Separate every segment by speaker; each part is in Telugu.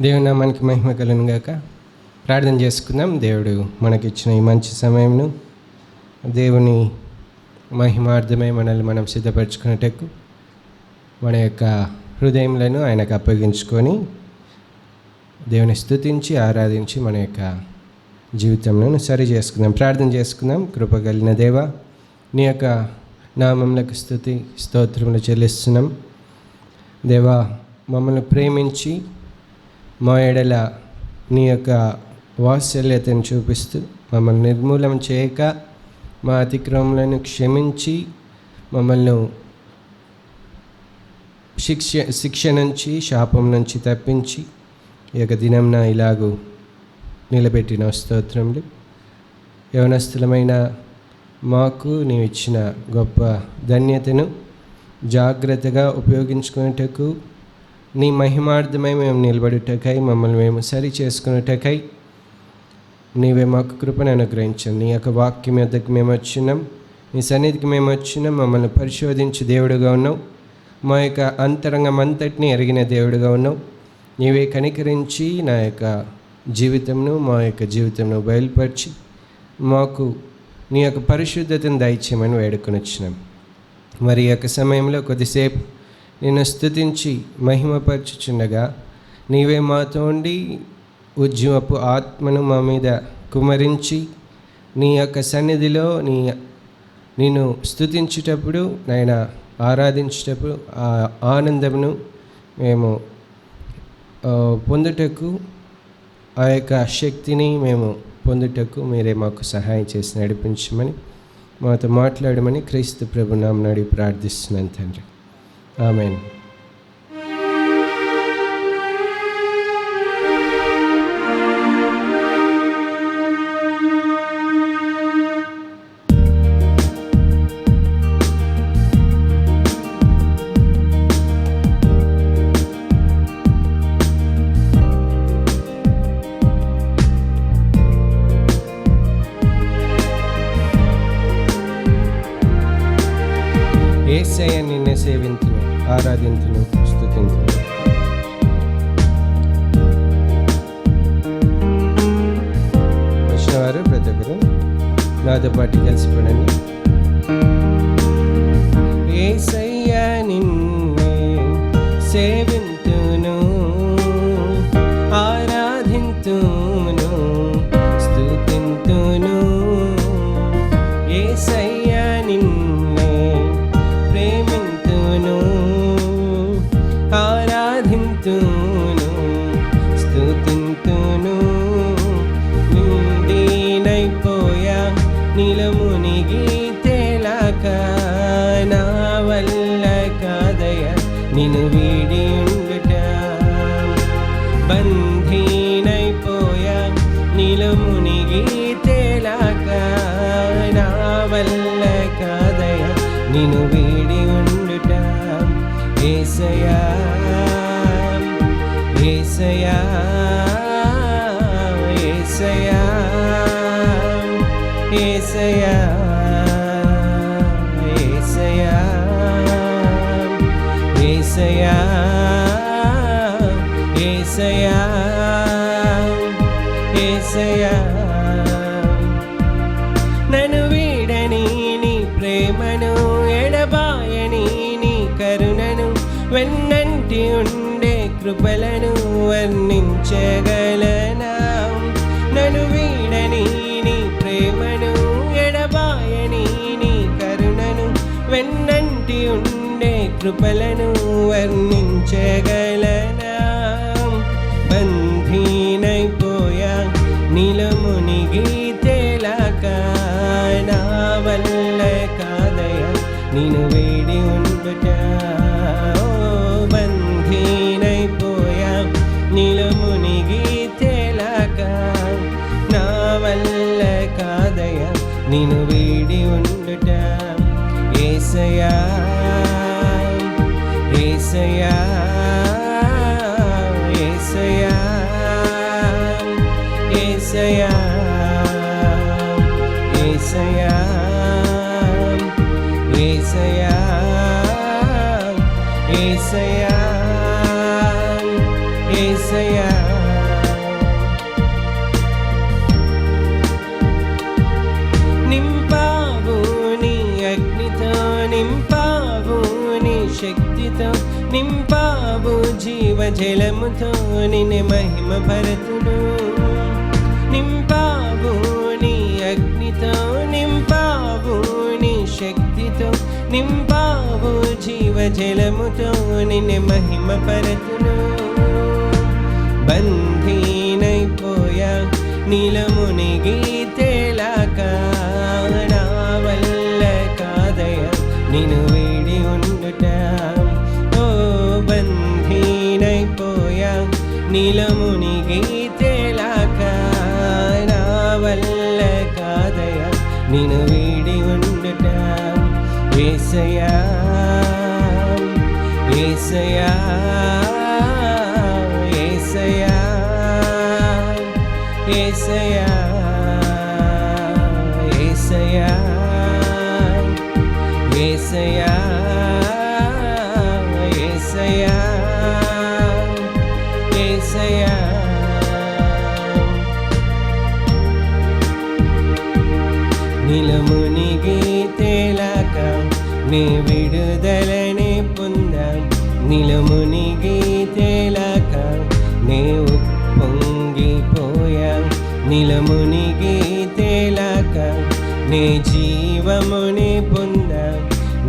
Speaker 1: దేవుని నామానికి మహిమ కలుగును గాక. ప్రార్థన చేసుకుందాం. దేవుడు మనకిచ్చిన ఈ మంచి సమయంను దేవుని మహిమార్థమై మనల్ని మనం సిద్ధపరచుకునేటకు మన యొక్క హృదయములను ఆయనకు అప్పగించుకొని దేవుని స్తుతించి ఆరాధించి మన యొక్క జీవితంలో సరి చేసుకుందాం. ప్రార్థన చేసుకుందాం. కృపగలిగిన దేవ, నీ యొక్క నామములకు స్తుతి స్తోత్రములు చెల్లిస్తున్నాం. దేవా, మమ్మల్ని ప్రేమించి మా ఎడల నీ యొక్క వాత్సల్యతను చూపిస్తూ మమ్మల్ని నిర్మూలన చేయక మా అతిక్రమలను క్షమించి మమ్మల్ని శిక్ష నుంచి శాపం నుంచి తప్పించి ఈ యొక్క దినంన ఇలాగూ నిలబెట్టిన స్తోత్రములు. యవనస్తులమైన మాకు నీవు ఇచ్చిన గొప్ప ధన్యతను జాగ్రత్తగా ఉపయోగించుకునేటకు, నీ మహిమార్థమై మేము నిలబడుటకై, మమ్మల్ని మేము సరి చేసుకునేటకై నీవే మాకు కృపను అనుగ్రహించాం. నీ యొక్క వాక్యం యొద్దకు మేము వచ్చినాం, నీ సన్నిధికి మేము వచ్చినాం. మమ్మల్ని పరిశోధించి దేవుడుగా ఉన్నావు. మా యొక్క అంతరంగం అంతటిని ఎరిగిన దేవుడుగా ఉన్నావు. నీవే కనికరించి నా యొక్క జీవితంను, మా యొక్క జీవితంను బయలుపరిచి మాకు నీ యొక్క పరిశుద్ధతను దయచేయమని వేడుకొని వచ్చినాం. మరి ఈ యొక్క సమయంలో కొద్దిసేపు నిన్ను స్తుతించి మహిమపరచుచుండగా నీవే మాతో ఉండి ఉద్యమపు ఆత్మను మా మీద కుమరించి నీ యొక్క సన్నిధిలో నిన్ను స్తుతించేటప్పుడు, నాయన ఆరాధించేటప్పుడు ఆ ఆనందమును మేము పొందుటకు, ఆ యొక్క శక్తిని మేము పొందుటకు మీరే మాకు సహాయం చేసి నడిపించమని, మాతో మాట్లాడమని క్రీస్తు ప్రభు నామమున అడిగి ప్రార్థిస్తున్నాను తండ్రి. ఆమేన్. యేసయ్య నిన్నే సేవింతును, ఆరాధింతును, స్తుతింతును. వచ్చినవారు ప్రతి ఒక్కరు నాతో పాటు కలిసిపోనండి. యేసయ్య నిన్నే సేవింతును, ఆరాధింతును, స్తుతింతును. యేసయ్య నిన్నే ప్రేమింతును, ఆరాధింతును, స్తుతింతును. నిండినైపోయా నిలమునిగి తేలాక, నా వల్ల కాదయ నిన్ను వీడి ఉండుట. బంధీనైపోయా నిలమునిగి తేలాక, నా వల్ల కాదయ నిన్ను వీడి ఉండుట. యేసయ్యా, యేసయ్యా, యేసయ్యా, యేసయ్యా, యేసయ్యా, యేసయ్యా, యేసయ్యా, యేసయ్యా. నన్ను వీడని నీ ప్రేమను, ఎడబాయని నీ కరుణను, వెన్నంటి ఉండే కృపలను వర్ణించగలనా? నన్ను వీడని నీ ప్రేమను, ఎడబాయని నీ కరుణను, వెన్నంటి ఉండే కృపలను వర్ణించగలనా? బంధీనైపోయా నిలమునిగి తేలాక, నా వల్ల కాదయ నిన్ను వేడి ఉండుట. బంధీనైపోయా నిలమునిగి తేలాక, నా వల్ల కాదయ నిన్ను వేడి ఉండుట. యేసయ్యా, యేసయ్యా, యేసయ్యా, యేసయ్యా, యేసయ్యా, యేసయ్యా, యేసయ్యా, యేసయ్యా, యేసయ్యా. నింపావు నీ అగ్నితో, నింపావు నీ శక్తితో, నింపావు జీవజలముతో, నిన్ను మహిమ పరతును. నింపావు నీ అగ్నితో, నింపావు నీ శక్తితో, నింపావు జీవజలముతో, నిన్ను మహిమ పరతును. బంధీనైపోయా నీలో మునిగి తేలాక, నా వల్ల కాదయ నిన్ను వీడి ఉండుట. ఓ బంధీనైపోయా నీలో మునిగి తేలాక, నా వల్ల కాదయ నిన్ను వీడి ఉండుట. యేసయ్యా యేసయ్యా యేసయ్యా యేసయ్యా యేసయ్యా యేసయ్యా యేసయ్యా యేసయ్యా. నీలో మునిగి తేలాక నీ విడుదలనే పొందాం. నీలో మునిగి తేలాక నే ఉప్పొంగిపోయా. నీలో మునిగి తేలాక నే జీవముని పొందా.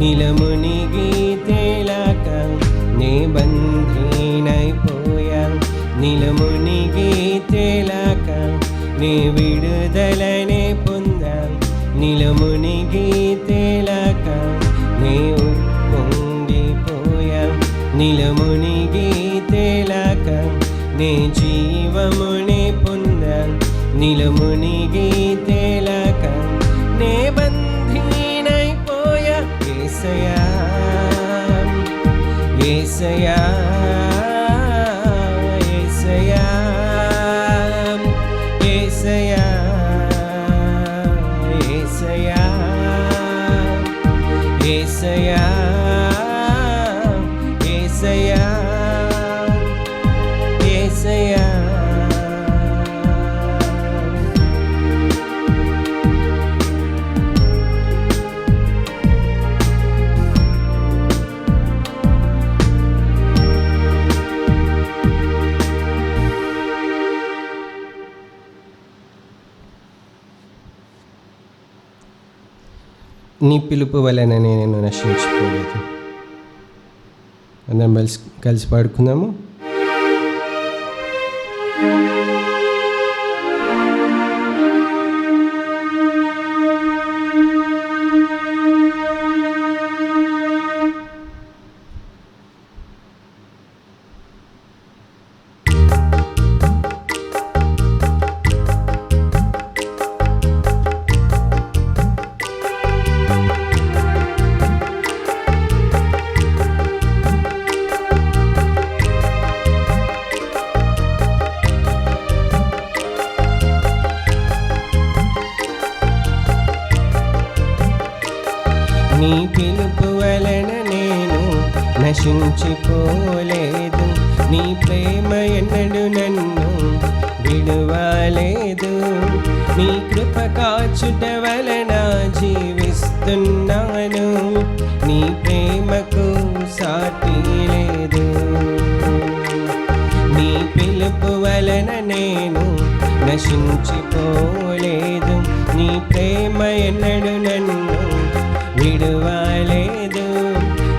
Speaker 1: నీలో మునిగి తేలాక నే బంధీనైపోయా. నీలో మునిగి తేలాక నే విడుదలనే పొందా. నీలో మునిగి తేలాక నే ఉప్పొంగిపోయా. నీలో మునిగి తేలాక నే జీవముని పొందా. నీలో మునిగి తేలాక నే బంధీనైపోయా. యేసయ్యా యేసయ్యా యేసయ్యా యేసయ్యా యేసయ్యా యేసయ్యా యేసయ్యా యేసయ్యా. నీ పిలుపు వలన నేను నశించిపోలేదు. అందరం కలిసి పాడుకుందాము. నీ పిలుపు వలన నేను నశించిపోలేదు. నీ ప్రేమ ఎన్నడు నన్ను విడువలేదు. నీ కృప కాచుట వలన జీవిస్తున్నాను. నీ ప్రేమకు సాటి లేదు. నీ పిలుపు వలన నేను నశించిపోలేదు. నీ ప్రేమ ఎన్నడు నన్ను విడువలేదు.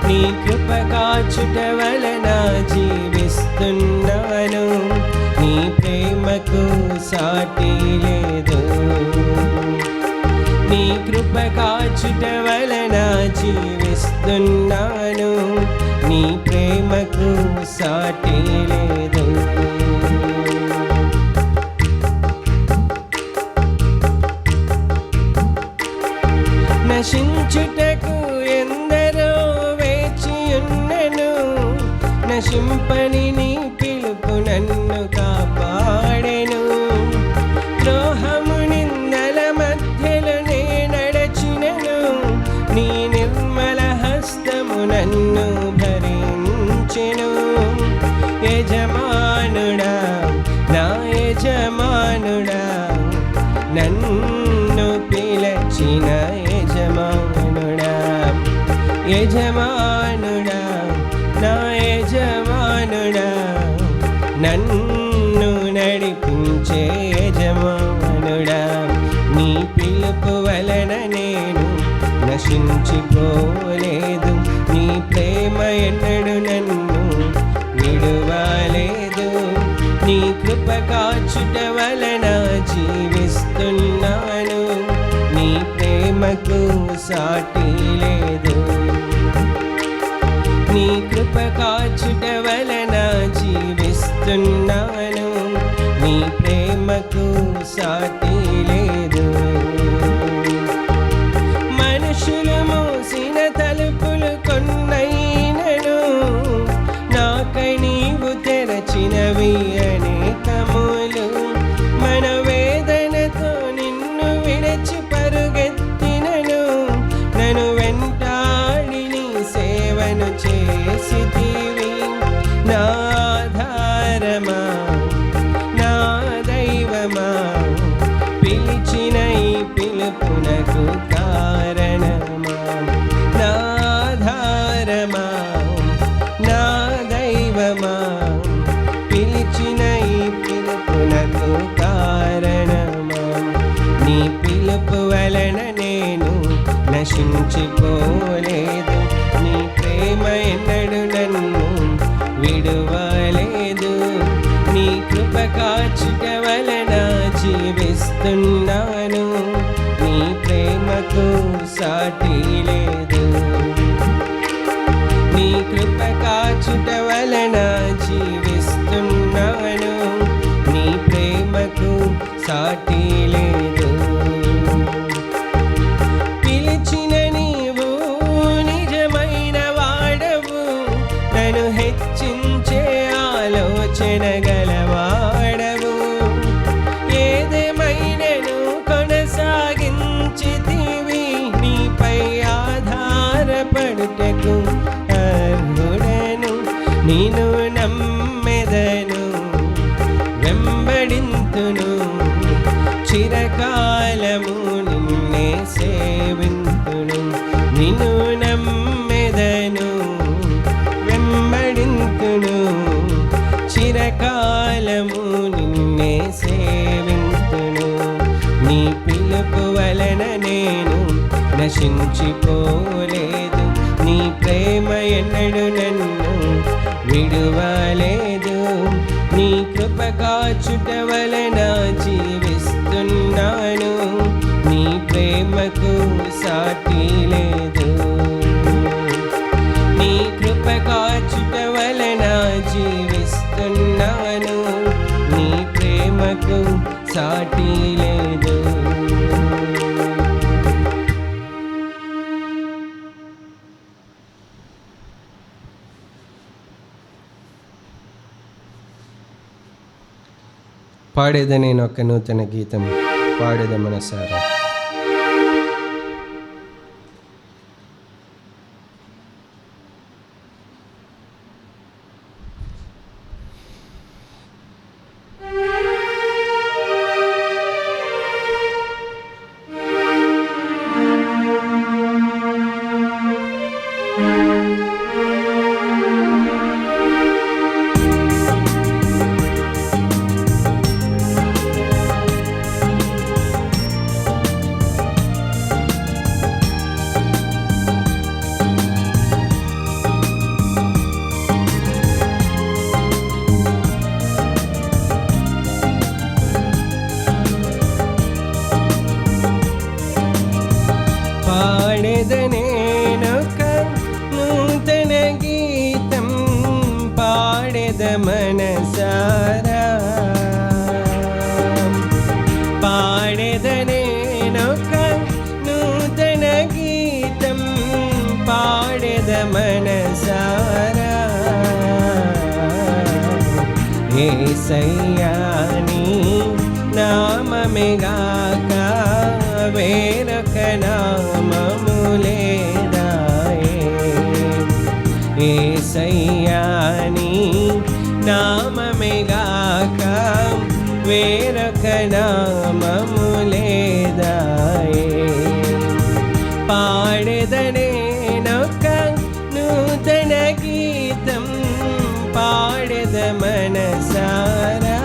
Speaker 1: నీ కృప కాచుట వలన జీవిస్తున్నాను. నీ ప్రేమకు సాటి లేదు. నీ కృప కాచుట వలన జీవిస్తున్నాను. నీ ప్రేమకు సాటి లేదు. నశించుటకు ఎందరో వేచియున్నను. నశింపని నీ పిలుపు నన్ను కాపాడెను. ద్రోహము నిందల మధ్యలో నే నడచినను. నీ నిర్మల హస్తము నన్ను భరించెను. యజమానుడా యజమానుడా, నన్ను పిలచిన యజమానుడా, యజమానుడా, నా యజమానుడా, నన్ను నడిపించే యజమానుడా, నీ పిలుపు వలన నేను నశించిపోలేదు, నీ ప్రేమ ఎన్నడు నన్ను విడువలేదు, నీ కృప కాచుట వలన జీవిస్తున్నాను, నీ ప్రేమకు సాటి లేదు, నీ కృప కాచుట వలన జీవిస్తున్నాను, నీ ప్రేమకు సాటి లేదు. మనుషులు మూసిన తలుపులు కొన్నైనను నాకై నీవు తెరచినవి అనేకములు, మన వేదనతో నిన్ను విడిచి పరుగెత్తినను, నన్ను వెంటాడి నీ సేవను చేసితివి. నా ఆధారమా, నా దైవమా, పిలిచిన ఈ పిలుపునకు కారణమా, నా ఆధారమా, నా దైవమా, పిలిచిన ఈ పిలుపునకు కారణమా, నీ పిలుపు వలన నేను నశించిపోలేదు, నీ ప్రేమ ఎన్నడు నన్ను విడువలేదు, నీ కృప కాచుట వలన జీవిస్తున్నాను, నీ ప్రేమకు సాటి లేదు, నీ కృప కాచుట వలన జీవిస్తున్నాను, నీ ప్రేమకు సాటి లేదు. పిలిచిన నీవు నిజమైన వాడవు, నన్ను హెచ్చించే ఆలోచన గలవాడవు, ఏదేమైనను కొనసాగించితివి, నీపై ఆధారపడుటకు అర్హుడను, నిన్ను నమ్మెదను, వెంబడింతును, చిరకాలము నిన్నే సేవింతును, నిన్ను నమ్మెదను, వెంబడింతును, చిరకాలము నిన్నే సేవింతును, నీ పిలుపు వలన నేను నశించిపోలేదు, నీ ప్రేమ ఎన్నడు నన్ను విడువలేదు, నీ కృప కాచుట వలన జీవిస్తున్నాను, నీ ప్రేమకు సాటి లేదు, నీ కృప కాచుట వలన జీవిస్తున్నాను, నీ ప్రేమకు సాటి లేదు. పాడేద నేను ఒక నూతన గీతం, పాడేద మనసారా. పాడేదనేనొక నూతన గీతం, పాడేద మనసారా, పాడేదనేనొక నూతన గీతం, పాడేద మనసారా, యేసయ్యా నీ నామమేగాక వేరొక నామము లేదాయే, యేసయ్యా నీ నామమేగాక వేరొక నామము లేదాయే. పాడెదనేనొక నూతన గీతం, పాడెద మనసారా.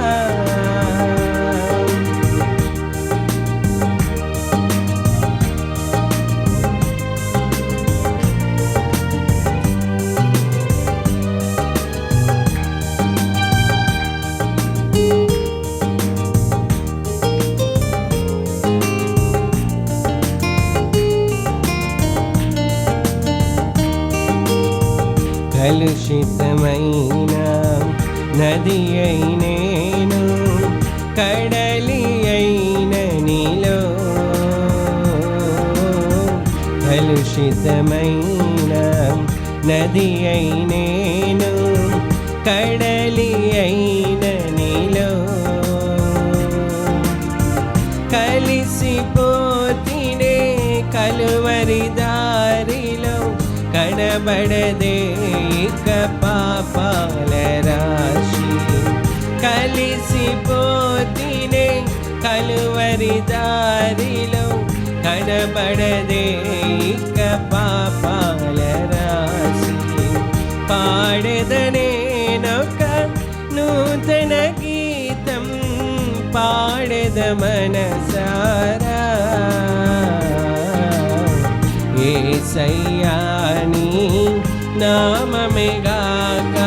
Speaker 1: కలుషితమైన నది అయినేను, కడలి అయిన నీలో. కలుషితమైన నది అయినేను, కడలి అయిన నీలో. కలిసిపోతినే కలువరి దారిలో, కనబడదే ఇక పాపాల రాశి. కలిసిపోతినే కలువరి దారిలో, కనబడదే ఇక పాపాల రాశి. పాడెదనేనొక నూతన గీతం, పాడెద మనసారా. యేసయ్యా నీ నామమేగాక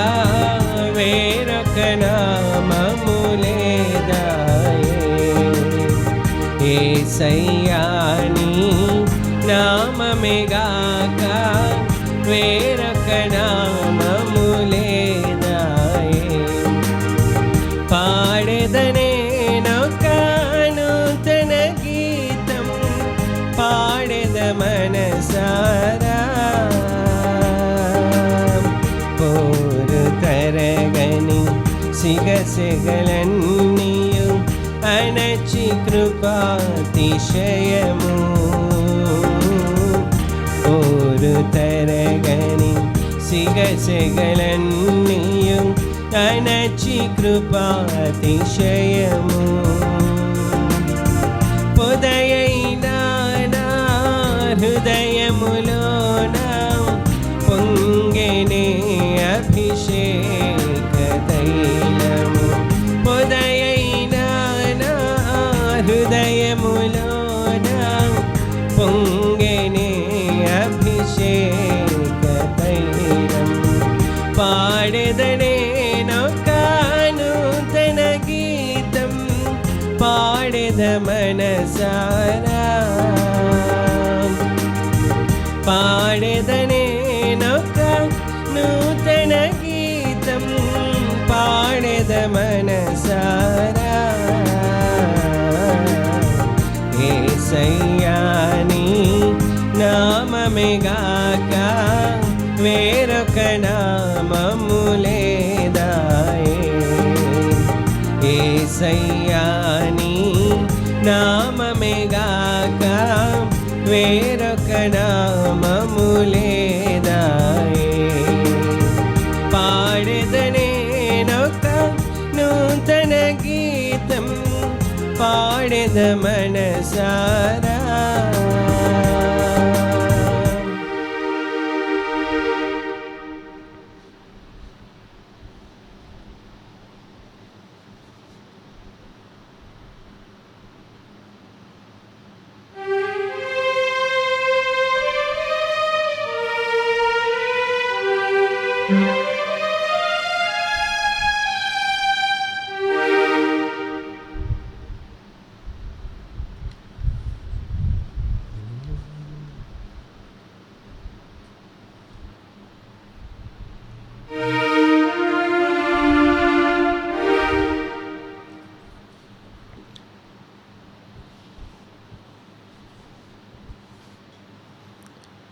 Speaker 1: వేరొక నామము లేదాయే. యేసయ్యా నీ నామమేగాక వేరొక నామము లేదాయే. పాడెదనేనొక నూతన గీతం, పాడెద మనసారా. పోరు తరగని సిగసెగలన్నీయు అణచి కృపాతిశయము. పోరు తరగని సిగసెగలన్నీయు అణచి కృపాతిశయము. పొదయైన నా హృదయములోన పొంగెనే అభిషేక తైలము. పొదయైన నా హృదయములోన పొంగెనే అభిషేక తైలం. పాడెదనేనొక నూతన గీతం, పాడెద మనసారా. పాడెదనేనొక నూతన గీతం, పాడెద మనసారా. యేసయ్యా నీ నామమేగాక వేరొక నామము లేదాయే. యేసయ్యా నీ నామమేగాక వేరొక నామము లేదాయే. పాడెదనేనొక నూతన గీతం, పాడెద మనసారా.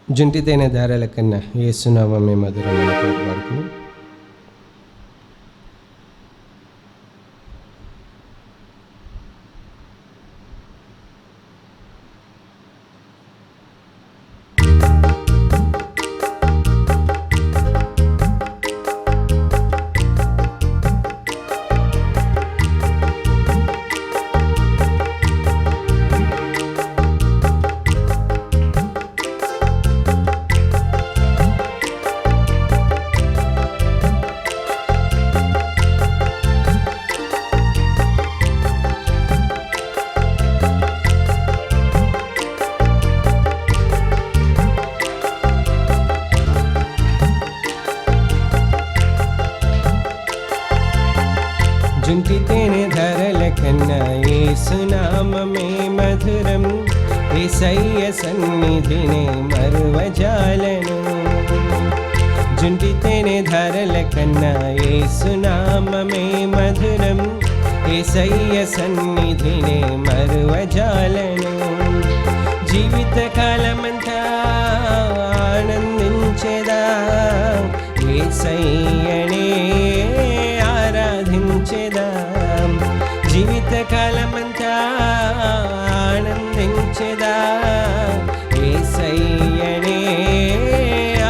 Speaker 1: జుంటిదైన దారాల కన్నా యేసునామమే మధురమైన పాట పాడుకుని జుంటి తేనె ధరల కన్నా యేసునామమే మధురం, యేసయ్య సన్నిధినే మరువజాలను. జుంటి తేనె ధరల కన్నా యేసునామమే మధురం, యేసయ్య సన్నిధినే మరువజాలను. జీవిత కాలమంతా ఆనందించెదా, యేసయ్యనే ఆరాధించెదా. జీవిత కాలమంతా ఆనందించెదా, యేసయ్యనే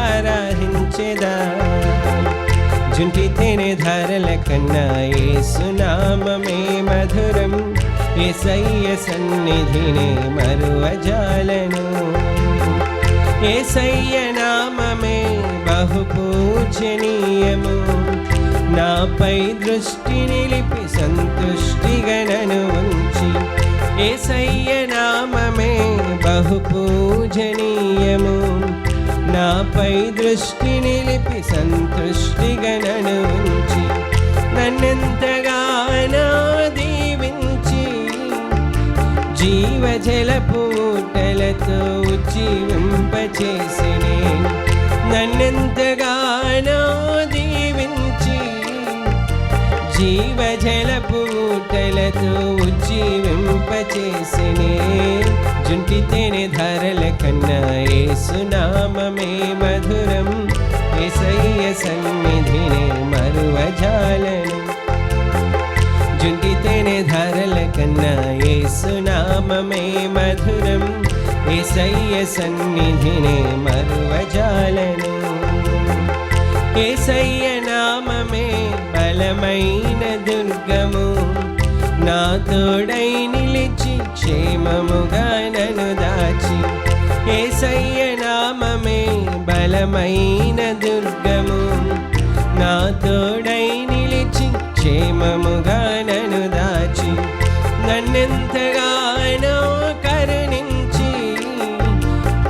Speaker 1: ఆరాధించెదా. జుంటి తేనె ధరల కన్నా యేసునామమే మధురం, యేసయ్య సన్నిధినే మరువజాలను. యేసయ్య నామమే బహు పూజనీయము, నాపై దృష్టి నిలిపి సంతుష్టిగా నన్ను ఉంచి. యేసయ్య నామమే బహు పూజనీయము, నాపై దృష్టి నిలిపి సంతుష్టిగా నన్ను ఉంచి. నన్నెంతగానో దీవించి జీవజలపు ఊటలతో ఉజ్జీవింపచేసినే. నన్నెంతగానో దీవించి జీవజలపు ఊటలతో ఉజ్జీవింపచేసినే. జుంటి తేనె ధరల కన్నా యేసునామమే మధురం, యేసయ్య సన్నిధినే మరువజాలను. జుంటి తేనె ధరల కన్నా యేసునామమే మధురం, యేసయ్య సన్నిధినే మరువజాలను. యేసయ్య నామమే బలమైన దుర్గము, నా తోడై నిలిచి క్షేమముగా నన్ను దాచి. యేసయ్య నామమే బలమైన దుర్గము, నా తోడై నిలిచి క్షేమముగా నన్ను దాచి. నన్నెంతగానో కరుణించి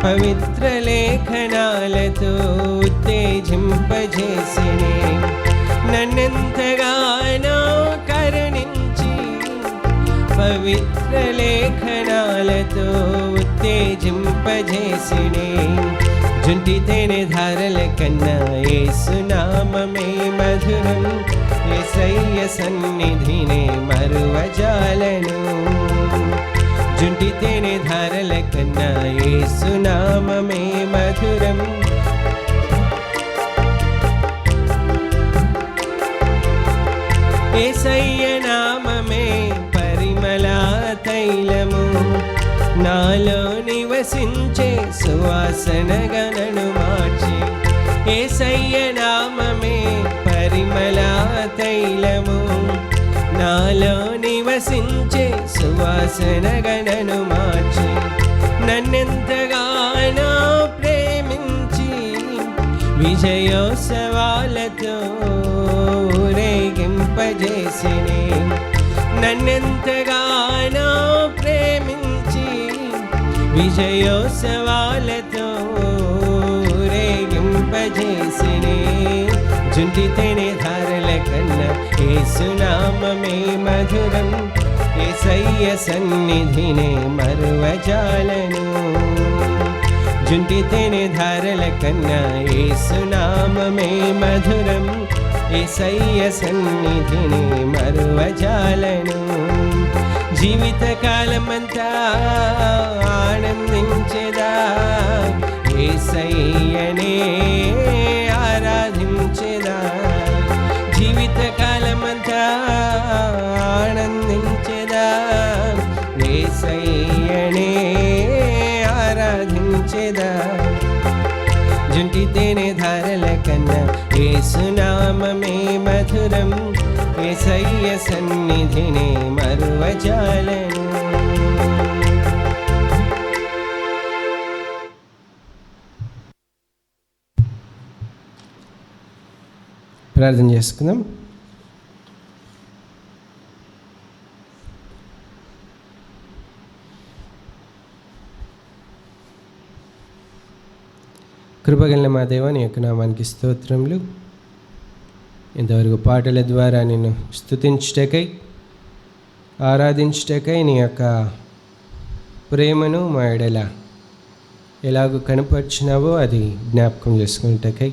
Speaker 1: పవిత్ర లేఖనాలతో ఉత్తేజింపజేసినే. నన్నెంతగానో కరుణించి పవిత్ర లేఖనాలతో ఉత్తేజింపజేసినే. జుంటి తేనె ధారల కన్నా యేసునామమే మధురం, యేసయ్య సన్నిధినే మరువజాలను. జుంటి తేనె ధారల కన్నా యేసునామమే మధురం, యేసయ్య నామమే పరిమళ తైలము, నాలో నివసించే సువాసనగా నన్ను మార్చి. యేసయ్య నామమే పరిమళ తైలము, నాలో నివసించే సువాసనగా నన్ను మార్చి. నన్నెంతగానో ప్రేమించి విజయోత్సవాలతో ఊరేగింపజేసినే. నన్నెంతగానో ప్రేమించి విజయోత్సవాలతో ఊరేగింపజేసినే. జుంటి తేనె ధారల కన్నా యేసునామమే మధురం, యేసయ్య సన్నిధినే మరువజాలను. జుంటి తేనె ధారల కన్నా యేసునామమే మధురం, యేసయ్య సన్నిధిని మరువజాలను. జీవిత కాలమంతా ఆనందించెదా, యేసయ్యనే ఆరాధించెదా. జీవిత కాలమంతా ఆనందించెదా, యేసయ్యనే ఆరాధించెదా. జుంటి తేనె ధారల కన్నా యేసునామమే మధురం, యేసయ్య సన్నిధినే మరువజాలను. ప్రార్థన చేసుకుందాం. కృపగలిగిన మా దేవా, నీ యొక్క నామానికి స్తోత్రములు. ఇంతవరకు పాటల ద్వారా నిన్ను స్తుతించుటకై, ఆరాధించుటకై నీ యొక్క ప్రేమను మా ఎడల ఎలాగో కనపరిచినావో అది జ్ఞాపకం చేసుకున్నటకై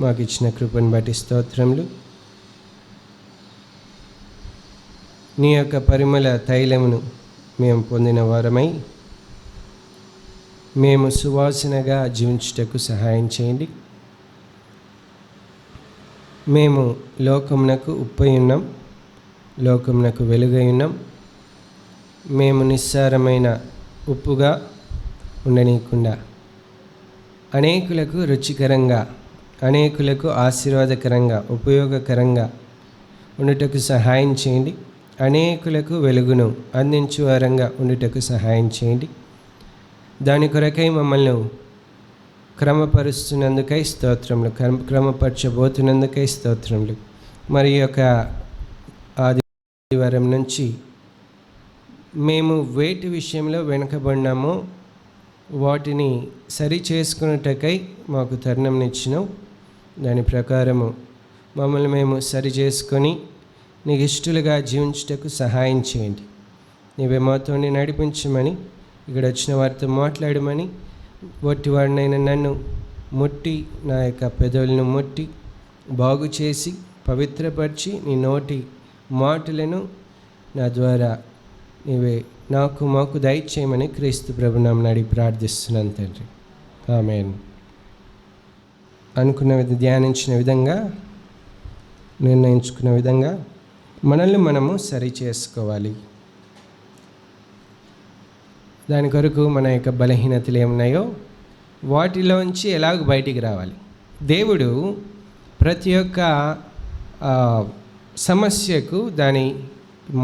Speaker 1: మాకు ఇచ్చిన కృపను బట్టి స్తోత్రములు. నీ యొక్క పరిమళ తైలమును మేము పొందిన వారమై మేము సువాసనగా జీవించుటకు సహాయం చేయండి. మేము లోకమునకు ఉప్పై ఉన్నాం, లోకమునకు వెలుగై ఉన్నాం. మేము నిస్సారమైన ఉప్పుగా ఉండనీయకుండా అనేకులకు రుచికరంగా, అనేకులకు ఆశీర్వాదకరంగా, ఉపయోగకరంగా ఉండుటకు సహాయం చేయండి. అనేకులకు వెలుగును అందించు వారంగా ఉండుటకు సహాయం చేయండి. దాని కొరకై మమ్మల్ని క్రమపరుస్తున్నందుకై స్తోత్రములు, క్రమపరచబోతున్నందుకై స్తోత్రములు. మరి యొక్క ఆదివారం నుంచి మేము వేటి విషయంలో వెనుకబడినామో వాటిని సరి చేసుకున్నటకై మాకు తరుణంనిచ్చినావు. దాని ప్రకారము మమ్మల్ని మేము సరి చేసుకొని నీకు ఇష్టలుగా జీవించుటకు సహాయం చేయండి. నీవే మాతో నడిపించమని, ఇక్కడ వచ్చిన వారితో మాట్లాడమని, వాడినైనా నన్ను ముట్టి, నా యొక్క పెదవులను ముట్టి బాగు చేసి పవిత్రపరిచి నీ నోటి మాటలను నా ద్వారా నీవే మాకు దయచేయమని క్రీస్తు ప్రభునామమున అడిగి ప్రార్థిస్తున్నాను తండ్రి. ఆమేన్. అనుకున్న ధ్యానించిన విధంగా, నిర్ణయించుకున్న విధంగా మనల్ని మనము సరి చేసుకోవాలి. దాని కొరకు మన యొక్క బలహీనతలు ఏమున్నాయో వాటిలోంచి ఎలాగ బయటికి రావాలి. దేవుడు ప్రతి ఒక్క సమస్యకు దాని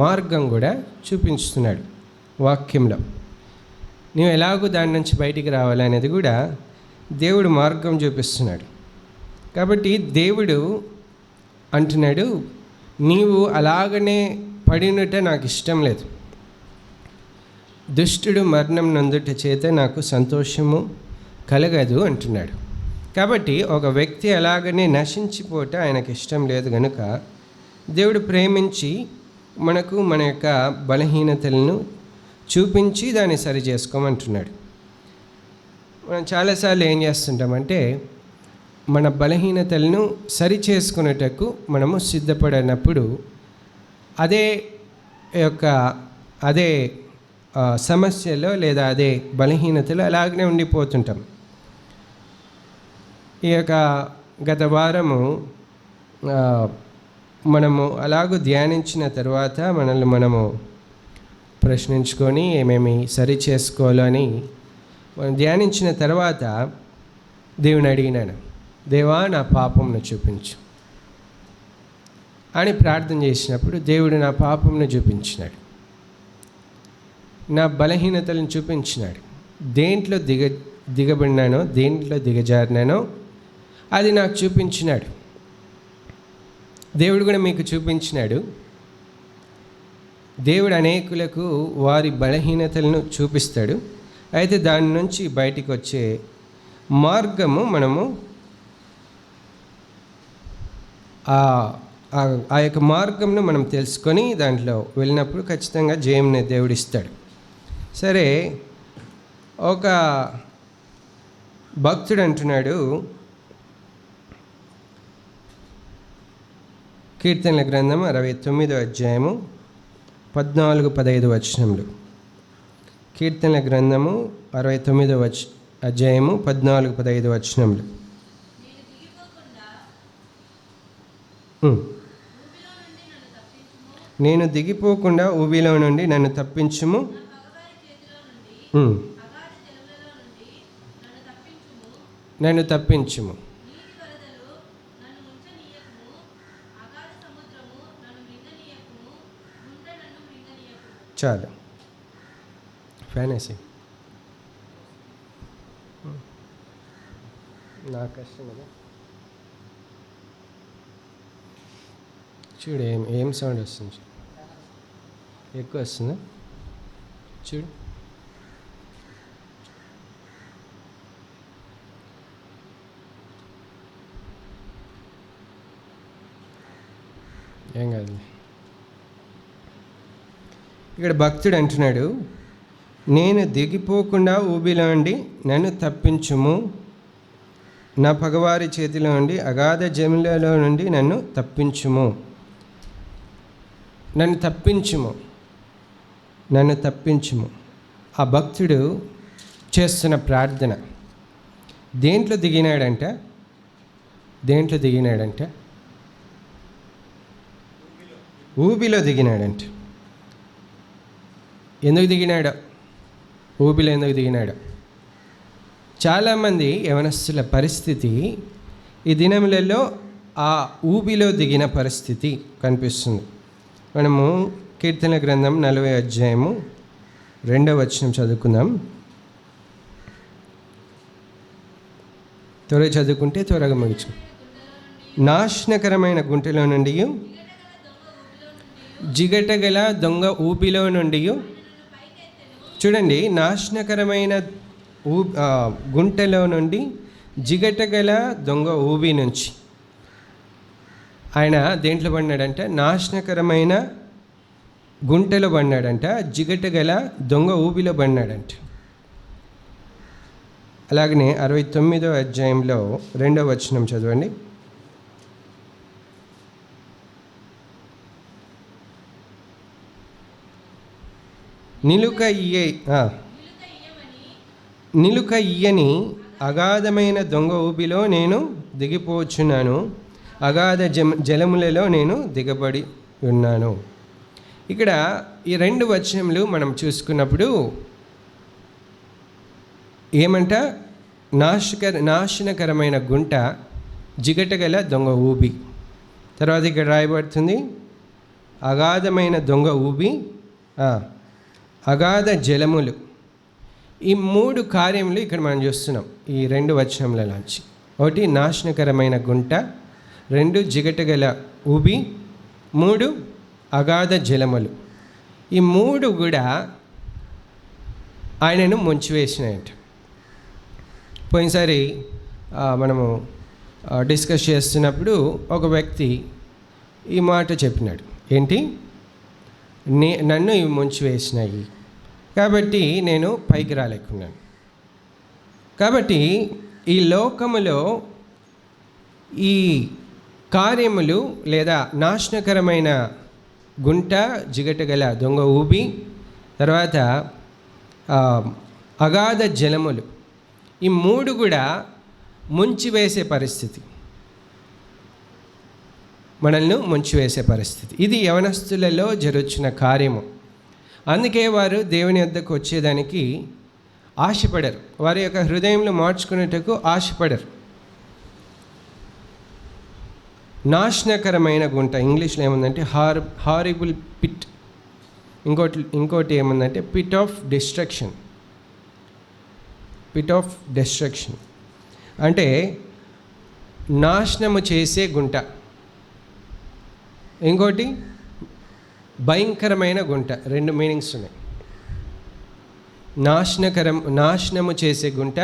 Speaker 1: మార్గం కూడా చూపించుతున్నాడు వాక్యంలో. నువ్వు ఎలాగో దాని నుంచి బయటికి రావాలి అనేది కూడా దేవుడు మార్గం చూపిస్తున్నాడు. కాబట్టి దేవుడు అంటున్నాడు, నీవు అలాగనే పడినట్టే నాకు ఇష్టం లేదు. దుష్టుడు మరణం నందుట చేత నాకు సంతోషము కలగదు అంటున్నాడు. కాబట్టి ఒక వ్యక్తి అలాగనే నశించిపోట ఆయనకి ఇష్టం లేదు కనుక దేవుడు ప్రేమించి మనకు మన యొక్క బలహీనతలను చూపించి దాన్ని సరి చేసుకోమంటున్నాడు. మనం చాలాసార్లు ఏం చేస్తుంటామంటే మన బలహీనతలను సరి చేసుకునేటకు మనము సిద్ధపడినప్పుడు అదే సమస్యలో లేదా అదే బలహీనతలో అలాగనే ఉండిపోతుంటాం. ఈ యొక్క గత వారము మనము అలాగూ ధ్యానించిన తర్వాత మనల్ని మనము ప్రశ్నించుకొని ఏమేమి సరి చేసుకోవాలని మనం ధ్యానించిన తర్వాత దేవుని అడిగినాను, దేవా నా పాపంను చూపించు అని ప్రార్థన చేసినప్పుడు దేవుడు నా పాపంను చూపించినాడు, నా బలహీనతలను చూపించినాడు. దేంట్లో దిగబడినానో, దేంట్లో దిగజారినానో అది నాకు చూపించినాడు. దేవుడు కూడా మీకు చూపించినాడు. దేవుడు అనేకులకు వారి బలహీనతలను చూపిస్తాడు. అయితే దాని నుంచి బయటికి వచ్చే మార్గము మనము ఆ యొక్క మార్గంను మనం తెలుసుకొని దాంట్లో వెళ్ళినప్పుడు ఖచ్చితంగా జయంని దేవుడు ఇస్తాడు. సరే, ఒక భక్తుడు అంటున్నాడు, కీర్తనల గ్రంథం 69వ అధ్యాయము 14-15 వచనములు. కీర్తనల గ్రంథము 69వ అధ్యాయము 14-15 వచనములు. నేను దిగిపోకుండా ఊబిలో నుండి నన్ను తప్పించుము. నన్ను తప్పించుము. చాలు, ఫ్యాన్ వేసి. నాకు కష్టం కదా. చూడు ఏం సౌండ్ వస్తుంది, ఎక్కువ వస్తుందా చూడు. ఏం కాదు. ఇక్కడ భక్తుడు అంటున్నాడు, నేను దిగిపోకుండా ఊబిలో ఉండి నన్ను తప్పించుము, నా పగవారి చేతిలో ఉండి అగాధ జములలో నుండి నన్ను తప్పించుము. నన్ను తప్పించుము, నన్ను తప్పించుము. ఆ భక్తుడు చేస్తున్న ప్రార్థన దేంట్లో దిగినాడంటే ఊబిలో దిగినాడంట. ఎందుకు దిగినాడో, ఊబిలో ఎందుకు దిగినాడో. చాలామంది యవనస్తుల పరిస్థితి ఈ దినములలో ఆ ఊబిలో దిగిన పరిస్థితి కనిపిస్తుంది. మనము కీర్తన గ్రంథం 40 అధ్యాయము 2వ వచనం చదువుకుందాం. త్వరగా చదువుకుంటే త్వరగా ముగించు. నాశనకరమైన గుంటలో నుండి, జిగటగల దొంగ ఊబిలో నుండి, చూడండి, నాశనకరమైన గుంటలో నుండి, జిగటగల దొంగ ఊబి నుంచి ఆయన దేంట్లో పడినాడంట? నాశనకరమైన గుంటలో పడినాడంట, జిగటగల దొంగ ఊబిలో పడినాడంట. అలాగనే 69వ అధ్యాయంలో 2వ వచనం చదవండి. నిలుక ఇయ్యని అగాధమైన దొంగ ఊబిలో నేను దిగిపోచున్నాను, అగాధ జలములలో నేను దిగబడి ఉన్నాను. ఇక్కడ ఈ 2 వచనములు మనం చూసుకున్నప్పుడు ఏమంట? నాశనకరమైన గుంట, జిగటగల దొంగ ఊబి. తర్వాత ఇక్కడ రాయబడుతుంది అగాధమైన దొంగ ఊబి, అగాధ జలములు. ఈ 3 కార్యములు ఇక్కడ మనం చూస్తున్నాం ఈ 2 వచనములలోంచి. 1 నాశనకరమైన గుంట, 2 జిగటగల ఊబి, 3 అగాధ జలములు. ఈ 3 కూడా ఆయనను ముంచివేసినాయంట. పోయినసారి మనము డిస్కస్ చేస్తున్నప్పుడు ఒక వ్యక్తి ఈ మాట చెప్పినాడు, ఏంటి? నన్ను ఇవి ముంచివేసినాయి కాబట్టి నేను పైకి రాలేకున్నాను. కాబట్టి ఈ లోకములో ఈ కార్యములు లేదా నాశనకరమైన గుంట, జిగటగల దొంగ ఊబి, తర్వాత అగాధ జలములు, ఈ 3 కూడా ముంచివేసే పరిస్థితి, మనల్ని ముంచివేసే పరిస్థితి. ఇది యవనస్తులలో జరుగుతున్న కార్యము. అందుకే వారు దేవుని వద్దకు వచ్చేదానికి ఆశపడరు, వారి యొక్క హృదయంలో మార్చుకునేటకు ఆశపడరు. నాశనకరమైన గుంట, ఇంగ్లీష్లో ఏముందంటే హారిబుల్ పిట్, ఇంకోటి ఏముందంటే pit of destruction. Pit of destruction అంటే నాశనము చేసే గుంట. ఇంకోటి భయంకరమైన గుంట. 2 మీనింగ్స్ ఉన్నాయి. నాశనము చేసే గుంట,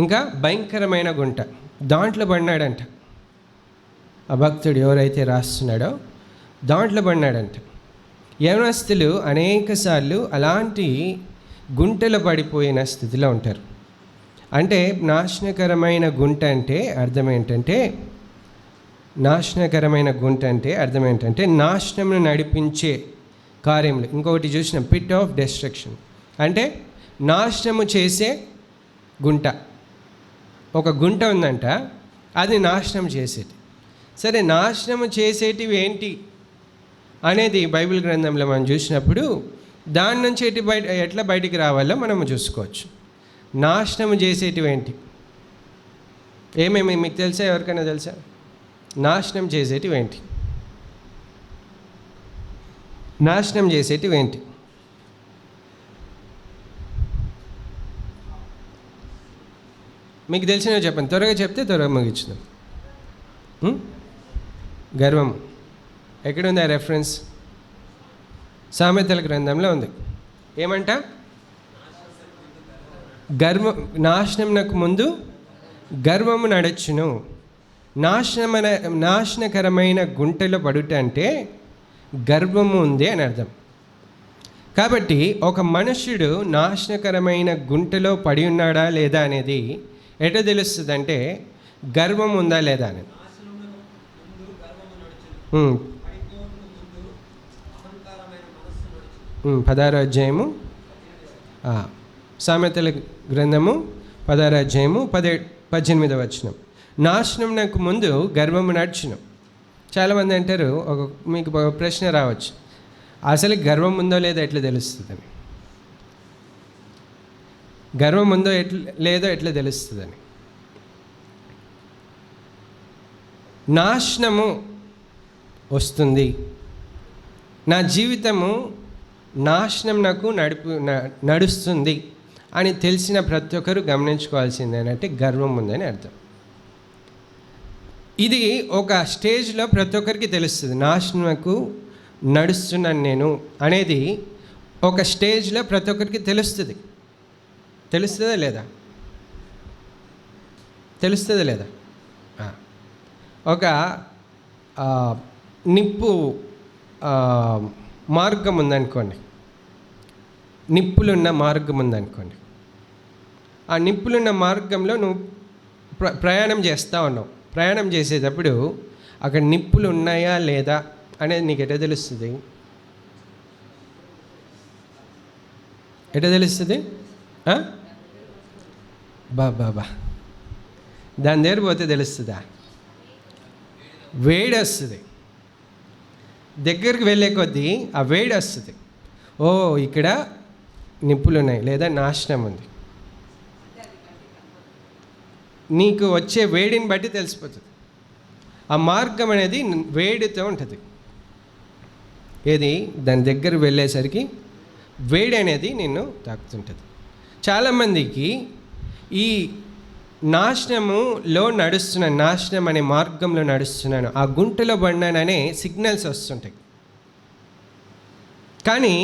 Speaker 1: ఇంకా భయంకరమైన గుంట. దాంట్లో పడినాడంట ఆ భక్తుడు, ఎవరైతే రాస్తున్నాడో దాంట్లో పడినాడంట. యవనస్తులు అనేక సార్లు అలాంటి గుంటలో పడిపోయిన స్థితిలో ఉంటారు. అంటే నాశనకరమైన గుంట అంటే అర్థం ఏంటంటే, నాశనమును నడిపించే కార్యములు. ఇంకొకటి చూసిన పిట్ ఆఫ్ డిస్ట్రక్షన్ అంటే నాశనము చేసే గుంట. ఒక గుంట ఉందంట, అది నాశనం చేసేది. సరే, నాశనము చేసేటివి ఏంటి అనేది బైబిల్ గ్రంథంలో మనం చూసినప్పుడు దాని నుంచి ఎట్లా బయటికి రావాలో మనము చూసుకోవచ్చు. నాశనము చేసేటివి ఏంటి? ఏమేమి మీకు తెలుసా? ఎవరికైనా తెలుసా? నాశనం చేసేటివి ఏంటి? నాశనం చేసేటివి ఏంటి? మీకు తెలిసినవి చెప్పండి, త్వరగా చెప్తే త్వరగా ముగించుదాం. గర్వం ఎక్కడుంది? ఆ రెఫరెన్స్ సామెతల గ్రంథంలో ఉంది. ఏమంట? నాశనంకు ముందు గర్వము నడచును, నాశనకరమైన గుంటలో పడుట అంటే గర్వము ఉంది అని అర్థం. కాబట్టి ఒక మనుష్యుడు నాశనకరమైన గుంటలో పడి ఉన్నాడా లేదా అనేది ఎటో తెలుస్తుంది అంటే గర్వం ఉందా లేదా అనేది. 16వ అధ్యాయము సామెతల గ్రంథము 16వ అధ్యాయము 18వ వచనం. నాశనంకు ముందు గర్వము నడుచును. చాలామంది అంటారు, మీకు ఒక ప్రశ్న రావచ్చు, అసలు గర్వం ఉందో లేదో ఎట్లా తెలుస్తుందని. గర్వం ఉందో లేదో ఎట్లా తెలుస్తుందని. నాశనము వస్తుంది, నా జీవితము నాశనం నాకు నడుస్తుంది అని తెలిసిన ప్రతి ఒక్కరు గమనించుకోవాల్సింది ఏంటంటే గర్వం ఉందని అర్థం. ఇది ఒక స్టేజ్లో ప్రతి ఒక్కరికి తెలుస్తుంది. నాశనకు నడుస్తున్నాను నేను అనేది ఒక స్టేజ్లో ప్రతి ఒక్కరికి తెలుస్తుంది. తెలుస్తుందా లేదా? తెలుస్తుందా లేదా? ఒక నిప్పు మార్గం ఉందనుకోండి, నిప్పులున్న మార్గం ఉందనుకోండి. ఆ నిప్పులున్న మార్గంలో నువ్వు ప్రయాణం చేస్తూ ఉన్నావు. ప్రయాణం చేసేటప్పుడు అక్కడ నిప్పులు ఉన్నాయా లేదా అనేది నీకు ఎట్లా తెలుస్తుంది? ఎట్లా తెలుస్తుంది? బాబా దాని దగ్గర పోతే తెలుస్తుందా? వేడి వస్తుంది. దగ్గరికి వెళ్ళే కొద్దీ ఆ వేడి వస్తుంది. ఓ, ఇక్కడ నిప్పులు ఉన్నాయి లేదా నాశనం ఉంది. నీకు వచ్చే వేడిని బట్టి తెలిసిపోతుంది. ఆ మార్గం అనేది వేడితో ఉంటుంది. ఏది దాని దగ్గర వెళ్ళేసరికి వేడి అనేది నిన్ను తాకుతుంటుంది. చాలామందికి ఈ నాశనములో నడుస్తున్నాను, నాశనం అనే మార్గంలో నడుస్తున్నాను, ఆ గుంటలో పడినాననే సిగ్నల్స్ వస్తుంటాయి. కానీ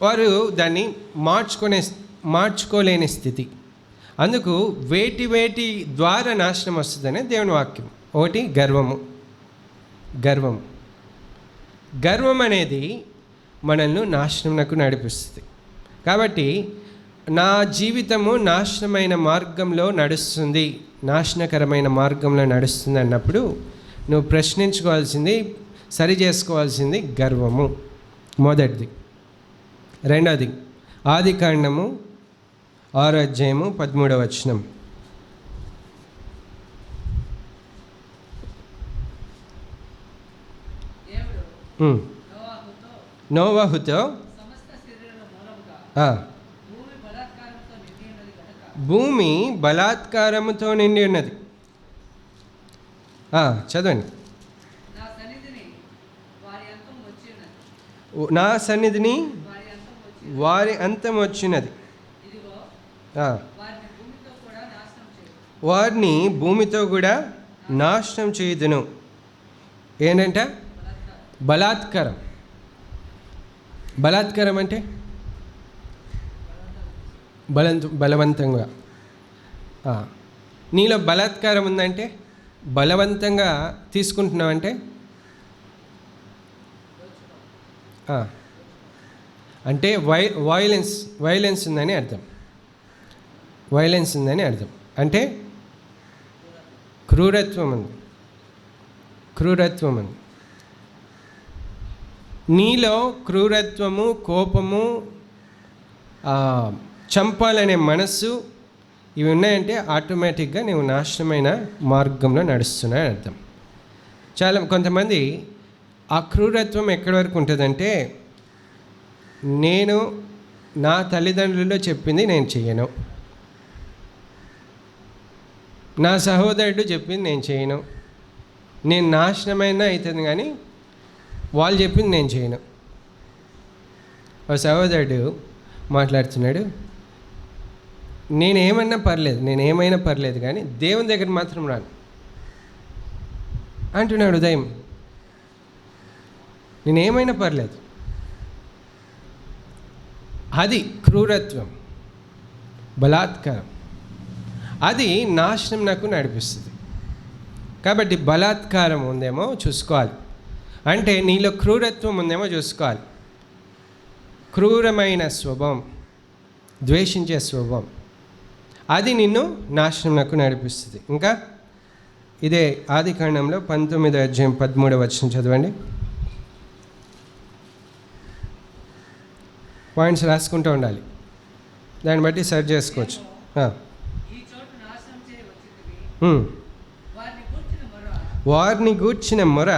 Speaker 1: వారు దాన్ని మార్చుకోలేని స్థితి. అందుకు వేటి ద్వారా నాశనం వస్తుందనే దేవుని వాక్యం. ఒకటి గర్వం అనేది మనల్ని నాశనంకు నడిపిస్తుంది. కాబట్టి నా జీవితము నాశనమైన మార్గంలో నడుస్తుంది, నాశనకరమైన మార్గంలో నడుస్తుంది అన్నప్పుడు నువ్వు ప్రశ్నించుకోవాల్సింది, సరి చేసుకోవాల్సింది గర్వము మొదటిది. రెండవది ఆదికాండము 6వ అధ్యాయము 13వ వచనం. నోవహుతో భూమి బలాత్కారముతో నిండి ఉన్నది. చదవండి. నా సన్నిధిని వారి అంతం వచ్చినది, వారిని భూమితో కూడా నాశనం చేయుదును. ఏంటంట? బలాత్కారం అంటే బలవంతంగా. నీలో బలాత్కారం ఉందంటే, బలవంతంగా తీసుకుంటున్నావంటే అంటే వైలెన్స్ ఉందని అర్థం. వైలెన్స్ ఉందని అర్థం అంటే క్రూరత్వం ఉంది. నీలో క్రూరత్వము, కోపము, చంపాలనే మనస్సు, ఇవి ఉన్నాయంటే ఆటోమేటిక్గా నువ్వు నాశనమైన మార్గంలో నడుస్తున్నావు అని అర్థం. కొంతమంది ఆ క్రూరత్వం ఎక్కడి వరకు ఉంటుందంటే, నేను నా తల్లిదండ్రులు చెప్పింది నేను చెయ్యను, నా సహోదరుడు చెప్పింది నేను చేయను, నేను నాశనమైన అవుతుంది కానీ వాళ్ళు చెప్పింది నేను చేయను. ఒక సహోదరుడు మాట్లాడుతున్నాడు, నేనేమైనా పర్లేదు కానీ దేవుని దగ్గర మాత్రం రాను అంటున్నాడు. ఉదయం నేనేమైనా పర్లేదు. అది క్రూరత్వం, బలాత్కారం. అది నాశనం నాకు నడిపిస్తుంది. కాబట్టి బలాత్కారం ఉందేమో చూసుకోవాలి, అంటే నీలో క్రూరత్వం ఉందేమో చూసుకోవాలి. క్రూరమైన స్వభావం, ద్వేషించే స్వభావం, అది నిన్ను నాశనంకు నడిపిస్తుంది. ఇంకా ఇదే ఆదికాండంలో 19:13 చదవండి. పాయింట్స్ రాసుకుంటూ ఉండాలి, దాన్ని బట్టి సెర్చ్ చేసుకోవచ్చు. వారిని గూర్చిన మొర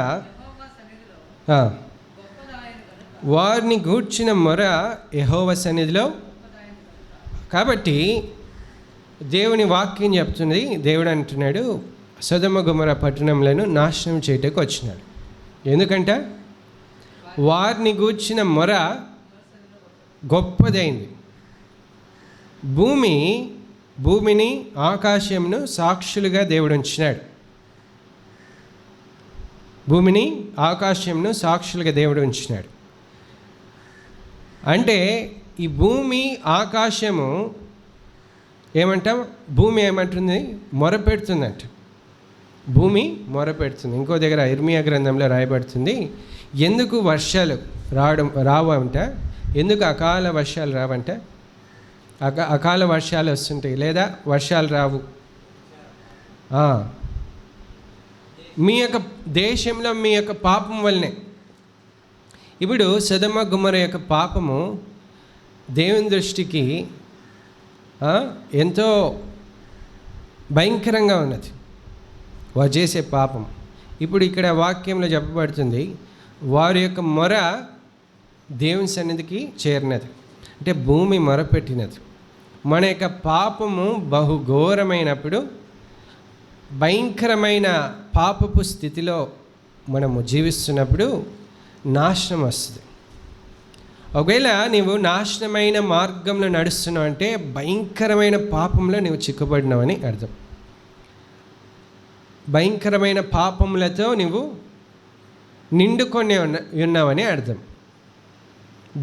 Speaker 1: వారిని గూర్చిన మొర యెహోవా సన్నిధిలో. కాబట్టి దేవుని వాక్యం చెప్తున్నది, దేవుడు అంటున్నాడు సొదొమ గొమొర్రా పట్టణంలను నాశనం చేయటకు వచ్చినాడు. ఎందుకంటే వారిని గూర్చిన మొర గొప్పదైంది. భూమిని ఆకాశంను సాక్షులుగా దేవుడు ఉంచినాడు. భూమిని ఆకాశంను సాక్షులుగా దేవుడు ఉంచినాడు. అంటే ఈ భూమి ఆకాశము ఏమంటాం, భూమి ఏమంటుంది, మొరపెడుతుందంట. భూమి మొరపెడుతుంది. ఇంకో దగ్గర ఇర్మియా గ్రంథంలో రాయబడుతుంది, ఎందుకు వర్షాలు రావంట, ఎందుకు అకాల వర్షాలు రావంట. అకాల వర్షాలు వస్తుంటాయి లేదా వర్షాలు రావు. మీ యొక్క దేశంలో మీ యొక్క పాపం వల్లనే. ఇప్పుడు సొదొమ గొమొర్రా యొక్క పాపము దేవుని దృష్టికి ఎంతో భయంకరంగా ఉన్నది, వారు చేసే పాపం. ఇప్పుడు ఇక్కడ వాక్యంలో చెప్పబడుతుంది, వారి యొక్క మొర దేవుని సన్నిధికి చేరినది, అంటే భూమి మొరపెట్టినది. మన యొక్క పాపము బహుఘోరమైనప్పుడు, భయంకరమైన పాపపు స్థితిలో మనము జీవిస్తున్నప్పుడు నాశనం వస్తుంది. ఒకవేళ నీవు నాశనమైన మార్గంలో నడుస్తున్నావు అంటే భయంకరమైన పాపంలో నీవు చిక్కుబడినావని అర్థం. భయంకరమైన పాపములతో నీవు నిండుకొని ఉన్నావని అర్థం.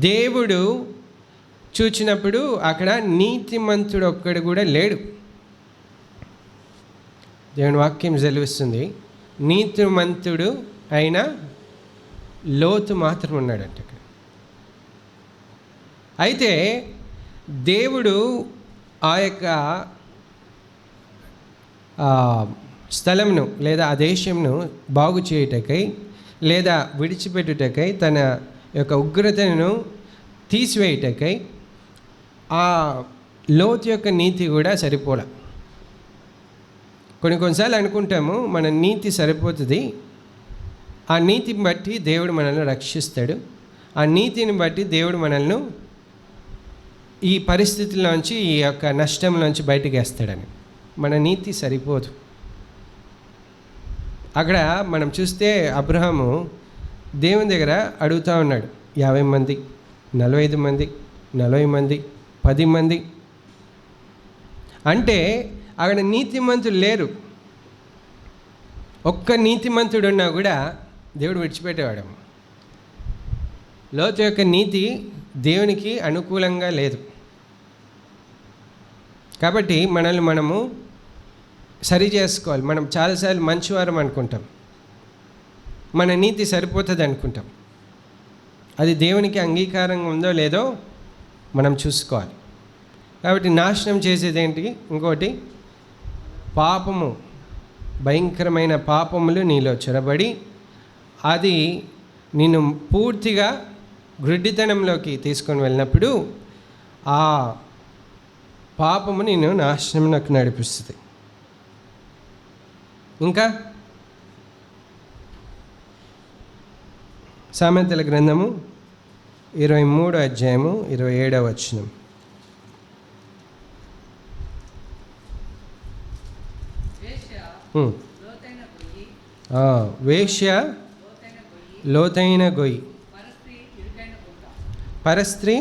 Speaker 1: దేవుడు చూచినప్పుడు అక్కడ నీతిమంతుడు ఒక్కడు కూడా లేడు. దేవుని వాక్యం సెలవిస్తుంది, నీతిమంతుడు అయిన లోతు మాత్రం ఉన్నాడంట అక్కడ. అయితే దేవుడు ఆ యొక్క స్థలంను లేదా ఆ దేశంను బాగు చేయుటకై లేదా విడిచిపెట్టుటకై, తన యొక్క ఉగ్రతను తీసివేయుటకై ఆ లోతు యొక్క నీతి కూడా సరిపోలే. కొన్నిసార్లు అనుకుంటాము మన నీతి సరిపోతుంది, ఆ నీతిని బట్టి దేవుడు మనల్ని రక్షిస్తాడు, ఆ నీతిని బట్టి దేవుడు మనల్ని ఈ పరిస్థితుల్లోంచి, ఈ యొక్క నష్టంలోంచి బయటకు వేస్తాడని. మన నీతి సరిపోదు. అక్కడ మనం చూస్తే అబ్రహాము దేవుని దగ్గర అడుగుతూ ఉన్నాడు, 50 మంది, 45 మంది, 40 మంది, 10 మంది. అంటే అక్కడ నీతిమంతులు లేరు. ఒక్క నీతిమంతుడు ఉన్నా కూడా దేవుడు విడిచిపెట్టేవాడు. లోతు యొక్క నీతి దేవునికి అనుకూలంగా లేదు. కాబట్టి మనల్ని మనము సరి చేసుకోవాలి. మనం చాలాసార్లు మంచివారం అనుకుంటాం, మన నీతి సరిపోతుంది అనుకుంటాం. అది దేవునికి అంగీకారంగా ఉందో లేదో మనం చూసుకోవాలి. కాబట్టి నాశనం చేసేది ఏంటి? ఇంకోటి, పాపము, భయంకరమైన పాపములు నీలో చొరబడి అది నిన్ను పూర్తిగా గ్రుడ్డితనంలోకి తీసుకొని వెళ్ళినప్పుడు ఆ పాపము నిన్ను నాశనంలోకి నడిపిస్తుంది. ఇంకా సామెతల గ్రంథము 23వ అధ్యాయము 27వ వచనం. వేశ్య లోతైన గొయ్యి, పరస్త్రీ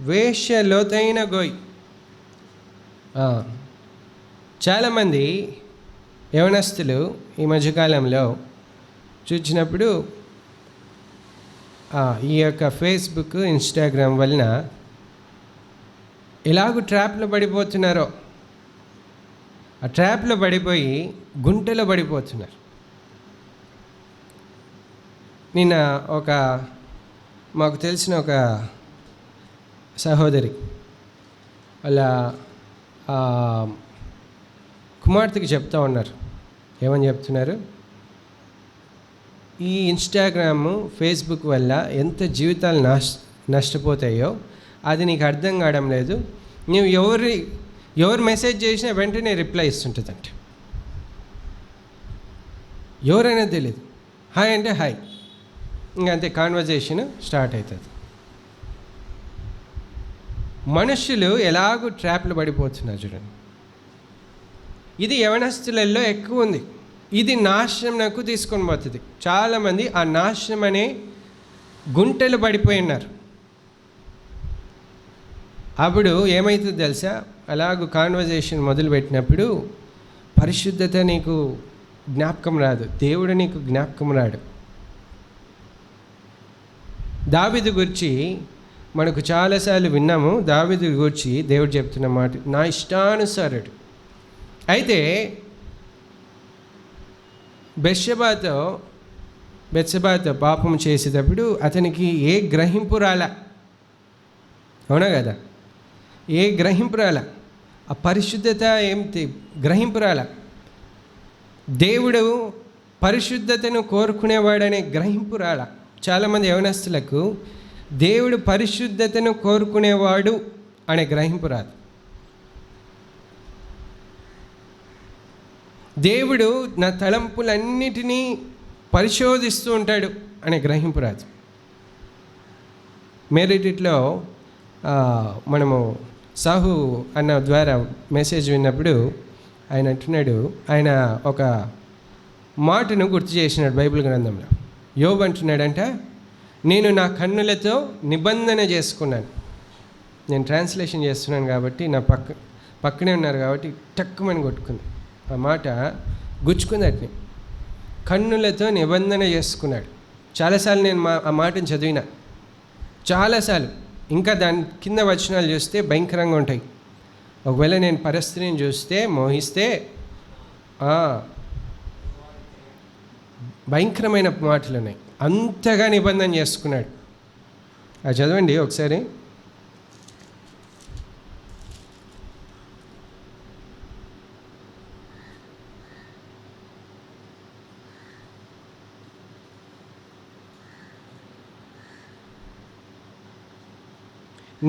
Speaker 1: వేశ్య లోతైన గొయ్యి. చాలామంది యవనస్తులు ఈ మధ్యకాలంలో చూసినప్పుడు ఈ యొక్క ఫేస్బుక్, ఇన్స్టాగ్రామ్ వలన ఎలాగూ ట్రాప్లో పడిపోతున్నారో. ఆ ట్రాప్లో పడిపోయి గుంటలో పడిపోతున్నారు. నిన్న మాకు తెలిసిన ఒక సహోదరి వాళ్ళ కుమార్తెకి చెప్తా ఉన్నారు. ఏమని చెప్తున్నారు? ఈ ఇన్స్టాగ్రాము, ఫేస్బుక్ వల్ల ఎంత జీవితాలు నష్టపోతాయో అది నీకు అర్థం కావడం లేదు. నువ్వు ఎవరు మెసేజ్ చేసినా వెంటనే రిప్లై ఇస్తుంటుందంట. ఎవరైనా తెలియదు, హాయ్ అంటే హాయ్, ఇంకంతే కాన్వర్జేషన్ స్టార్ట్ అవుతుంది. మనుషులు ఎలాగూ ట్రాప్లు పడిపోతున్నారు చూడండి. ఇది యవనస్తులలో ఎక్కువ ఉంది. ఇది నాశనంకు తీసుకొని పోతుంది. చాలామంది ఆ నాశనం అనే గుంటలు పడిపోయి ఉన్నారు. అప్పుడు ఏమవుతుంది తెలుసా? అలాగూ కాన్వర్జేషన్ మొదలుపెట్టినప్పుడు పరిశుద్ధత నీకు జ్ఞాపకం రాదు, దేవుడు నీకు జ్ఞాపకం రాడు. దావీదు గురించి మనకు చాలాసార్లు విన్నాము. దావీదు గురించి దేవుడు చెప్తున్న మాట, నా ఇష్టానుసారుడు. అయితే బెత్షెబాతో పాపం చేసేటప్పుడు అతనికి ఏ గ్రహింపు రాలా, అవునా కదా? ఏ గ్రహింపు రాలా, ఆ పరిశుద్ధత ఏమిటి గ్రహింపు రాలా. దేవుడు పరిశుద్ధతను కోరుకునేవాడనే గ్రహింపు రాలా. చాలామంది యవనస్తులకు దేవుడు పరిశుద్ధతను కోరుకునేవాడు అనే గ్రహింపు రాదు. దేవుడు నా తలంపులన్నిటినీ పరిశోధిస్తూ ఉంటాడు అనే గ్రహింపు రాదు. మెరిటిట్లో మనము సాహు అన్న ద్వారా మెసేజ్ విన్నప్పుడు ఆయన అంటున్నాడు, ఆయన ఒక మాటను గుర్తు చేసినాడు బైబిల్ గ్రంథంలో. యోబు అంటున్నాడంట, నేను నా కన్నులతో నిబంధన చేసుకున్నాను. నేను ట్రాన్స్లేషన్ చేస్తున్నాను కాబట్టి నా పక్కనే ఉన్నారు కాబట్టి టక్కుమని కొట్టుకుంది. ఆ మాట గుచ్చుకుంది. అట్ని కన్నులతో నిబంధన చేసుకున్నాడు. చాలాసార్లు నేను ఆ మాటను చదివిన, చాలాసార్లు. ఇంకా దాని కింద వచనాలు చూస్తే భయంకరంగా ఉంటాయి. ఒకవేళ నేను పరిస్థితిని చూస్తే మోహిస్తే భయంకరమైన మాటలు ఉన్నాయి. అంతగా నిబంధన చేసుకున్నాడు. అది చదవండి ఒకసారి.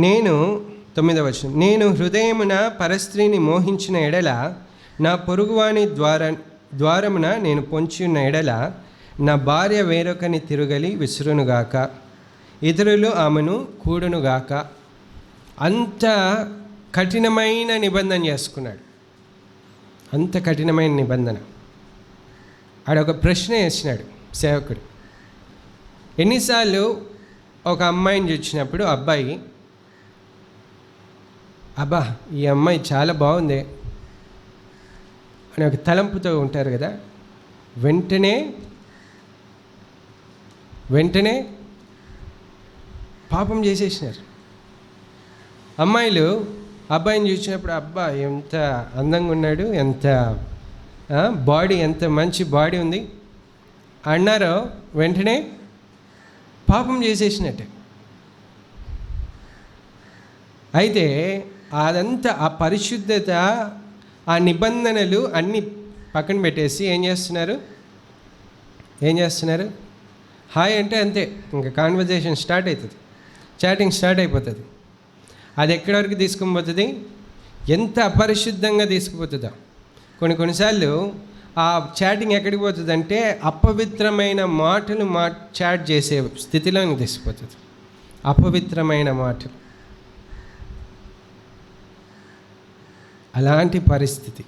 Speaker 1: నేను 9వ వచనం, నేను హృదయమున పరస్త్రీని మోహించిన ఎడల, నా పొరుగువాని ద్వారమున నేను పొంచి ఉన్న ఎడల, నా భార్య వేరొకని తిరుగలి విసురునుగాక, ఇతరులు ఆమెను కూడునుగాక. అంత కఠినమైన నిబంధన చేసుకున్నాడు. అంత కఠినమైన నిబంధన. ఆడొక ప్రశ్న వేసినాడు సేవకుడు. ఎన్నిసార్లు ఒక అమ్మాయిని చూసినప్పుడు అబ్బాయి, అబ్బా ఈ అమ్మాయి చాలా బాగుంది అని ఒక తలంపుతో ఉంటారు కదా, వెంటనే పాపం చేసేసినారు. అమ్మాయిలు అబ్బాయిని చూసినప్పుడు, అబ్బా ఎంత అందంగా ఉన్నాడు, ఎంత బాడీ, ఎంత మంచి బాడీ ఉంది అన్నారో వెంటనే పాపం చేసేసినట్టే. అయితే అదంతా, ఆ పరిశుద్ధత, ఆ నిబంధనలు అన్నీ పక్కన పెట్టేసి ఏం చేస్తున్నారు? హాయ్ అంటే అంతే, ఇంకా కాన్వర్జేషన్ స్టార్ట్ అవుతుంది, చాటింగ్ స్టార్ట్ అయిపోతుంది. అది ఎక్కడి వరకు తీసుకుని పోతుంది? ఎంత అపరిశుద్ధంగా తీసుకుపోతుందో. కొన్నిసార్లు ఆ చాటింగ్ ఎక్కడికి పోతుంది అంటే అపవిత్రమైన మాటలు చాట్ చేసే స్థితిలోకి తీసుకుపోతుంది. అపవిత్రమైన మాటలు, అలాంటి పరిస్థితి.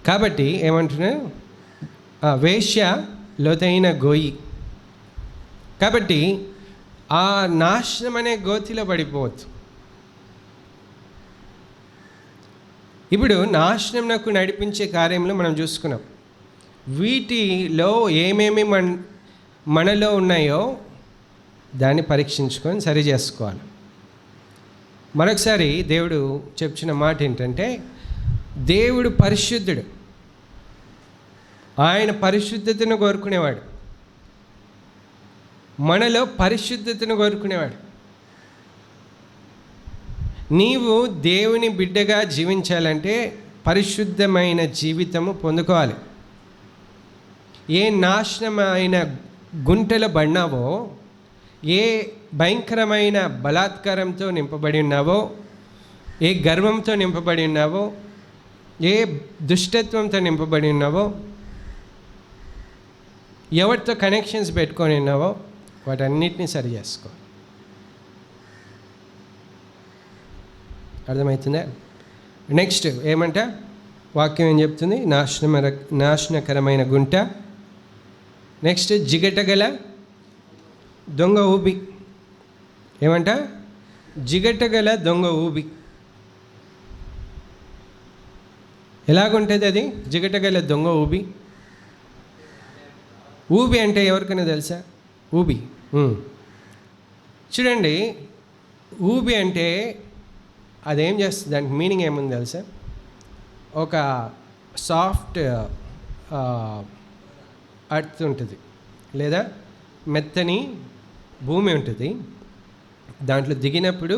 Speaker 1: కాబట్టి ఏమంటున్నాను, వేశ్య లోతైన గోయి. కాబట్టి ఆ నాశనం అనే గోతిలో పడిపోవచ్చు. ఇప్పుడు నాశనం నాకు నడిపించే కార్యంలో మనం చూసుకున్నాం. వీటిలో ఏమేమి మనలో ఉన్నాయో దాన్ని పరీక్షించుకొని సరి చేసుకోవాలి. మరొకసారి దేవుడు చెప్తున్న మాట ఏంటంటే, దేవుడు పరిశుద్ధుడు, ఆయన పరిశుద్ధతను కోరుకునేవాడు, మనలో పరిశుద్ధతను కోరుకునేవాడు. నీవు దేవుని బిడ్డగా జీవించాలంటే పరిశుద్ధమైన జీవితము పొందుకోవాలి. ఏ నాశనమైన గుంటలో పడినావో, ఏ భయంకరమైన బలాత్కారంతో నింపబడి ఉన్నావో, ఏ గర్వంతో నింపబడి ఉన్నావో, ఏ దుష్టత్వంతో నింపబడి ఉన్నావో, ఎవరితో కనెక్షన్స్ పెట్టుకొని ఉన్నావో వాటన్నిటిని సరి చేసుకో. అర్థమవుతుందా? నెక్స్ట్ ఏమంట వాక్యం ఏం చెప్తుంది? నాశనకరమైన గుంట. నెక్స్ట్ జిగటగల దొంగ ఊబి. ఏమంట? జిగటగల దొంగ ఊబి. ఎలాగుంటుంది అది జిగటగల దొంగ ఊబి? ఊబి అంటే ఎవరికైనా తెలుసా? ఊబి చూడండి, ఊబి అంటే అదేం చేస్తుంది, దానికి మీనింగ్ ఏముంది తెలుసా? ఒక సాఫ్ట్ అర్త్ ఉంటుంది, లేదా మెత్తని భూమి ఉంటుంది. దాంట్లో దిగినప్పుడు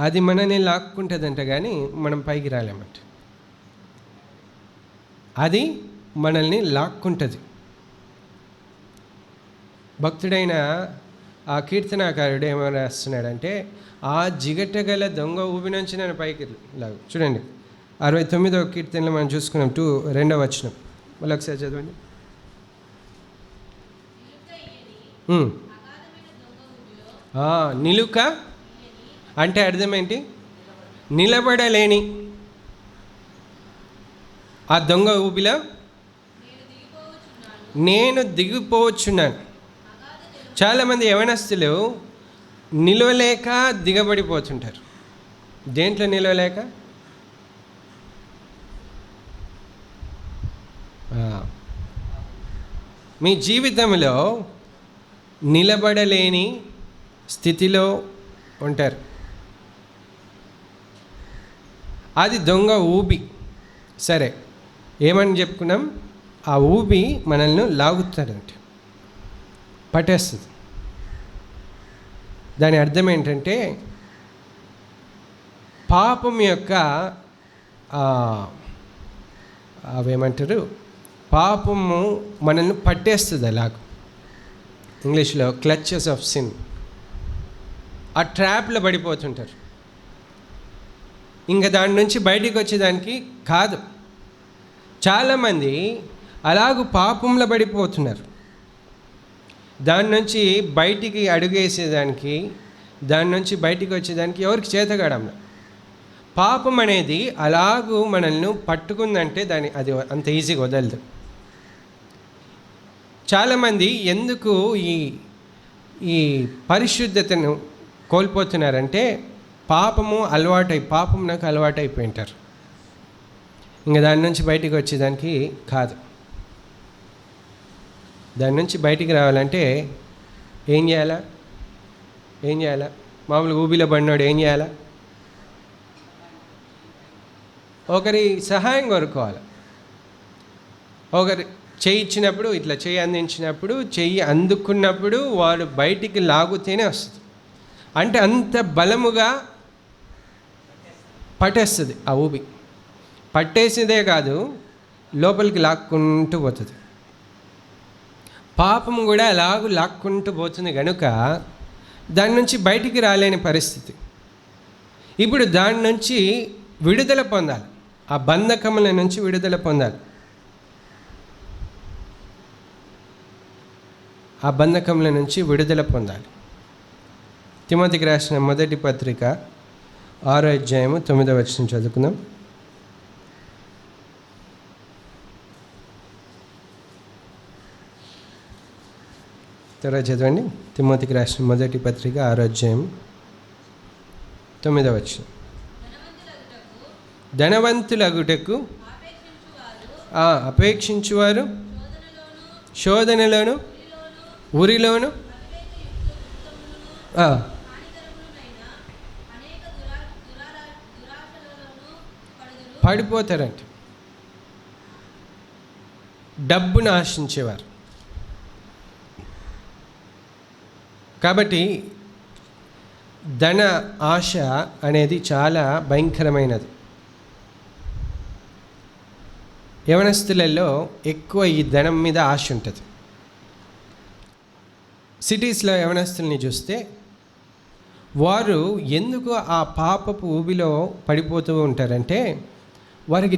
Speaker 1: అది మనల్ని లాక్కుంటుందంట, కానీ మనం పైకి రాలేమంట. అది మనల్ని లాక్కుంటుంది. భక్తుడైన ఆ కీర్తనాకారుడు ఏమైనా రాస్తున్నాడంటే, ఆ జిగటగల దొంగ ఊబి నుంచి నన్ను పైకి లాగు. చూడండి 69వ కీర్తనలో మనం చూసుకున్నాం 2వ వచనం. మళ్ళీ ఒకసారి చదవండి. నిలుక అంటే అర్థం ఏంటి? నిలబడలేని ఆ దొంగ ఊబిలో నేను దిగిపోవచ్చున్నాను. చాలామంది యవనస్తులు నిలవలేక దిగబడిపోతుంటారు. దేంట్లో నిలవలేక? మీ జీవితంలో నిలబడలేని స్థితిలో ఉంటారు. అది దొంగ ఊబి. సరే, ఏమని చెప్పుకున్నాం? ఆ ఊబి మనల్ని లాగుతాడంట, పట్టేస్తుంది. దాని అర్థం ఏంటంటే పాపం యొక్క అవేమంటారు, పాపము మనల్ని పట్టేస్తుంది. అలాగ ఇంగ్లీష్లో క్లచెస్ ఆఫ్ సిన్. ఆ ట్రాప్లో పడిపోతుంటారు. ఇంకా దాని నుంచి బయటికి వచ్చేదానికి కాదు. చాలామంది అలాగూ పాపంలో పడిపోతున్నారు. దాని నుంచి బయటికి అడుగేసేదానికి, దాని నుంచి బయటికి వచ్చేదానికి ఎవరికి చేతగాడంలో. పాపం అనేది అలాగూ మనల్ని పట్టుకుందంటే అది అంత ఈజీగా వదలదు. చాలామంది ఎందుకు ఈ పరిశుద్ధతను కోల్పోతున్నారంటే పాపం నాకు అలవాటైపోయింటారు. ఇంకా దాని నుంచి బయటికి వచ్చేదానికి కాదు. దాని నుంచి బయటికి రావాలంటే ఏం చేయాలా? మామూలుగా ఊబిలో పడినాడు ఏం చేయాలా? ఒకరి సహాయం కోరుకోవాలి. ఒకరి చెయ్యి ఇచ్చినప్పుడు, ఇట్లా చెయ్యి అందించినప్పుడు, చెయ్యి అందుకున్నప్పుడు వాడు బయటికి లాగుతేనే వస్తుంది. అంటే అంత బలముగా పట్టేస్తుంది ఆ ఊబి. పట్టేసేదే కాదు, లోపలికి లాక్కుంటూ పోతుంది. పాపం కూడా అలాగూ లాక్కుంటూ పోతుంది కనుక దాని నుంచి బయటికి రాలేని పరిస్థితి. ఇప్పుడు దాని నుంచి విడుదల పొందాలి. ఆ బంధకముల నుంచి విడుదల పొందాలి. ఆ బంధకముల నుంచి విడుదల పొందాలి. తిమోతికి రాసిన మొదటి పత్రిక 6వ అధ్యాయము 9వ వచనం చదువుకుందాం. త్వరగా చదవండి. తిమోతికి రాసిన మొదటి పత్రిక 6వ అధ్యాయం 9వ వచనం. ధనవంతులగుటకు అపేక్షించువారు శోధనలోను ఉరిలోను పడిపోతారంట. డబ్బును ఆశించేవారు. కాబట్టి ధన ఆశ అనేది చాలా భయంకరమైనది. యవనస్తులలో ఎక్కువ ఈ ధనం మీద ఆశ ఉంటుంది. సిటీస్లో యవనస్తుల్ని చూస్తే వారు ఎందుకు ఆ పాపపు ఊబిలో పడిపోతూ ఉంటారంటే, వారికి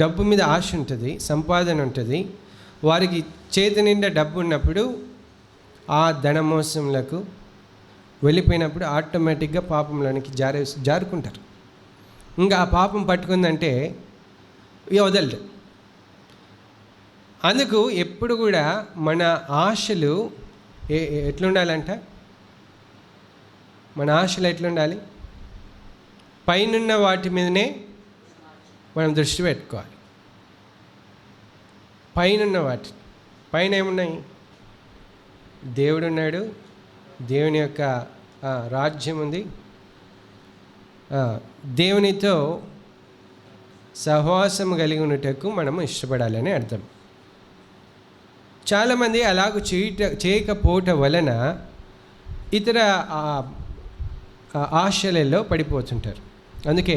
Speaker 1: డబ్బు మీద ఆశ ఉంటుంది, సంపాదన ఉంటుంది. వారికి చేతి నిండా డబ్బు ఉన్నప్పుడు ఆ ధనమోసంలకు వెళ్ళిపోయినప్పుడు ఆటోమేటిక్గా పాపంలోనికి జారుకుంటారు. ఇంకా ఆ పాపం పట్టుకుందంటే వదలరు. అందుకు ఎప్పుడు కూడా మన ఆశలు ఎట్లుండాలంట, మన ఆశలు ఎట్లుండాలి? పైనున్న వాటి మీదనే మనం దృష్టి పెట్టుకోవాలి. పైనున్న వాటి పైన ఏమున్నాయి? దేవుడు ఉన్నాడు, దేవుని యొక్క రాజ్యం ఉంది, దేవునితో సహవాసం కలిగి ఉన్నటకు మనము ఇష్టపడాలని అర్థం. చాలామంది అలాగ చేయకపోవటం వలన ఇతర ఆశలలో పడిపోతుంటారు. అందుకే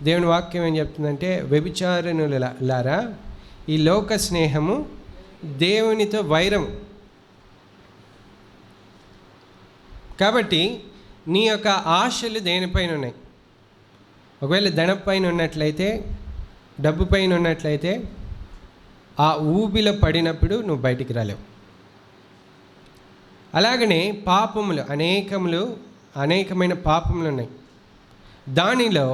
Speaker 1: దేవుని వాక్యం ఏం చెప్తుందంటే, వ్యభిచారిణులారా, ఈ లోక స్నేహము దేవునితో వైరం. కాబట్టి నీ యొక్క ఆశలు దేనిపైన ఉన్నాయి? ఒకవేళ ధనపైన ఉన్నట్లయితే, డబ్బు పైన ఉన్నట్లయితే, ఆ ఊబిలో పడినప్పుడు నువ్వు బయటికి రాలేవు. అలాగనే పాపములు అనేకమైన పాపములు ఉన్నాయి. దానిలో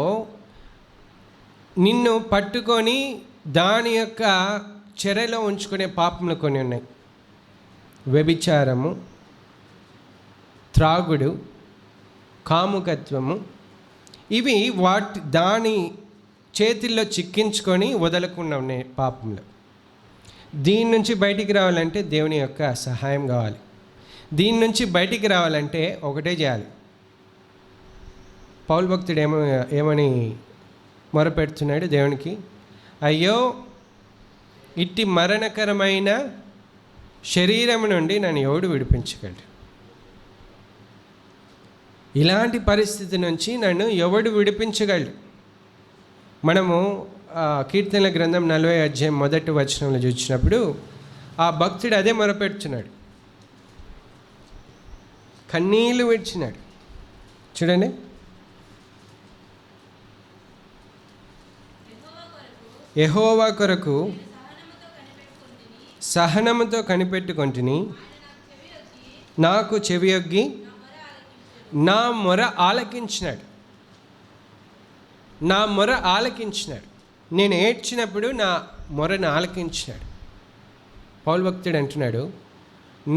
Speaker 1: నిన్ను పట్టుకొని దాని యొక్క చెరలో ఉంచుకునే పాపములు కొన్ని ఉన్నాయి. వ్యభిచారము, త్రాగుడు, కాముకత్వము, ఇవి దాని చేతుల్లో చిక్కించుకొని వదలకుండా ఉన్నాయి పాపంలో. దీని నుంచి బయటికి రావాలంటే దేవుని యొక్క సహాయం కావాలి. దీని నుంచి బయటికి రావాలంటే ఒకటే చేయాలి. పౌలు భక్తుడు ఏమని మొరపెడుతున్నాడు దేవునికి? అయ్యో, ఇట్టి మరణకరమైన శరీరం నుండి నన్ను ఎవడు విడిపించగలడు? ఇలాంటి పరిస్థితి నుంచి నన్ను ఎవడు విడిపించగలడు? మనము కీర్తనల గ్రంథం 40 అధ్యాయం 1 వచనంలో చూసినప్పుడు ఆ భక్తుడు అదే మొరపెడుతున్నాడు, కన్నీళ్లు విడిచినాడు. చూడండి, యెహోవా కొరకు సహనముతో కనిపెట్టుకొంటిని, నాకు చెవియొగ్గి నా మొర ఆలకించినాడు. నా మొర ఆలకించినాడు. నేను ఏడ్చినప్పుడు నా మొరను ఆలకించినాడు. పౌలు భక్తుడు అంటున్నాడు,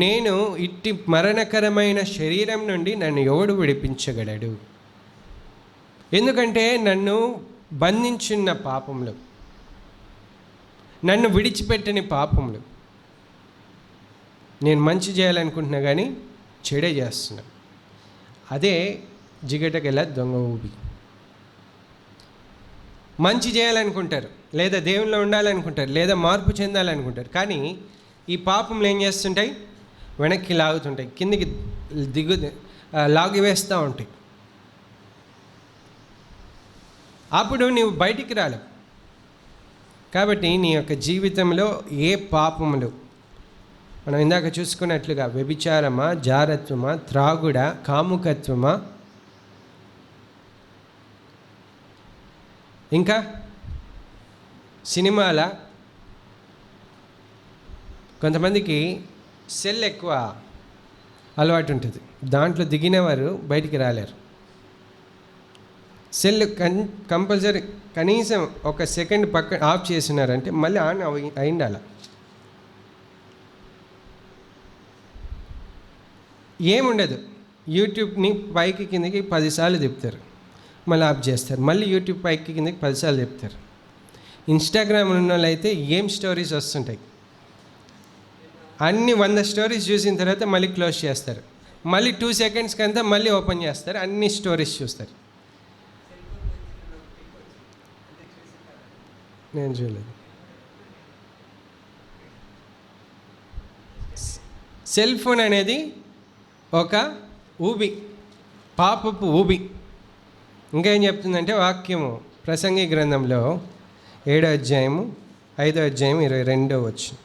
Speaker 1: నేను ఇట్టి మరణకరమైన శరీరం నుండి నన్ను ఎవడు విడిపించగలడు? ఎందుకంటే నన్ను బంధించిన పాపములు, నన్ను విడిచిపెట్టని పాపములు. నేను మంచి చేయాలనుకుంటున్నా కానీ చెడే చేస్తున్నా. అదే జిగటగల దొంగ ఊబి. మంచి చేయాలనుకుంటారు, లేదా దేవునిలో ఉండాలనుకుంటారు, లేదా మార్పు చెందాలనుకుంటారు, కానీ ఈ పాపంలో ఏం చేస్తుంటాయి? వెనక్కి లాగుతుంటాయి, కిందికి లాగివేస్తూ ఉంటాయి. అప్పుడు నీవు బయటికి రాలేవు. కాబట్టి నీ యొక్క జీవితంలో ఏ పాపములు, మనం ఇందాక చూసుకున్నట్లుగా వ్యభిచారమా, జారత్వమా, త్రాగుడా, కాముకత్వమా, ఇంకా సినిమాల, కొంతమందికి సెల్ ఎక్కువ అలవాటు ఉంటుంది, దాంట్లో దిగిన వారు బయటికి రాలేరు. సెల్ కంపల్సరీ కనీసం 1 సెకండ్ పక్క ఆఫ్ చేసినారంటే మళ్ళీ ఆన్ అయిండాల. ఏముండదు, యూట్యూబ్ని పైకి కిందకి 10 సార్లు తిప్పుతారు, మళ్ళీ ఆఫ్ చేస్తారు, మళ్ళీ యూట్యూబ్ పైకి కిందకి 10 సార్లు తిప్పుతారు. ఇన్స్టాగ్రామ్ ఉన్న వాళ్ళు అయితే ఏం స్టోరీస్ వస్తుంటాయి, అన్ని 100 స్టోరీస్ చూసిన తర్వాత మళ్ళీ క్లోజ్ చేస్తారు, మళ్ళీ 2 సెకండ్స్కి అంతా మళ్ళీ ఓపెన్ చేస్తారు, అన్ని స్టోరీస్ చూస్తారు. నేను చూడలేదు. సెల్ ఫోన్ అనేది ఒక ఊబి, పాపపు ఊబి. ఇంకా ఏం చెప్తుందంటే వాక్యము ప్రసంగి గ్రంథంలో 7వ అధ్యాయము 5వ అధ్యాయం 22వ వచనం.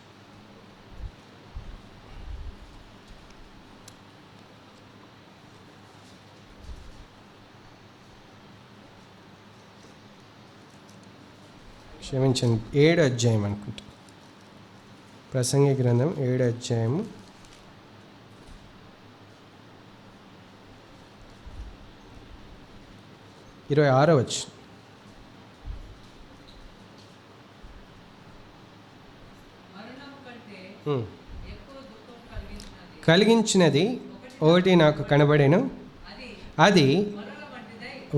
Speaker 1: క్షమించండి, 7వ అధ్యాయం అనుకుంటా. ప్రసంగి గ్రంథం 7వ అధ్యాయము 26వ వచనం. కలిగించినది ఒకటి నాకు కనబడెను, అది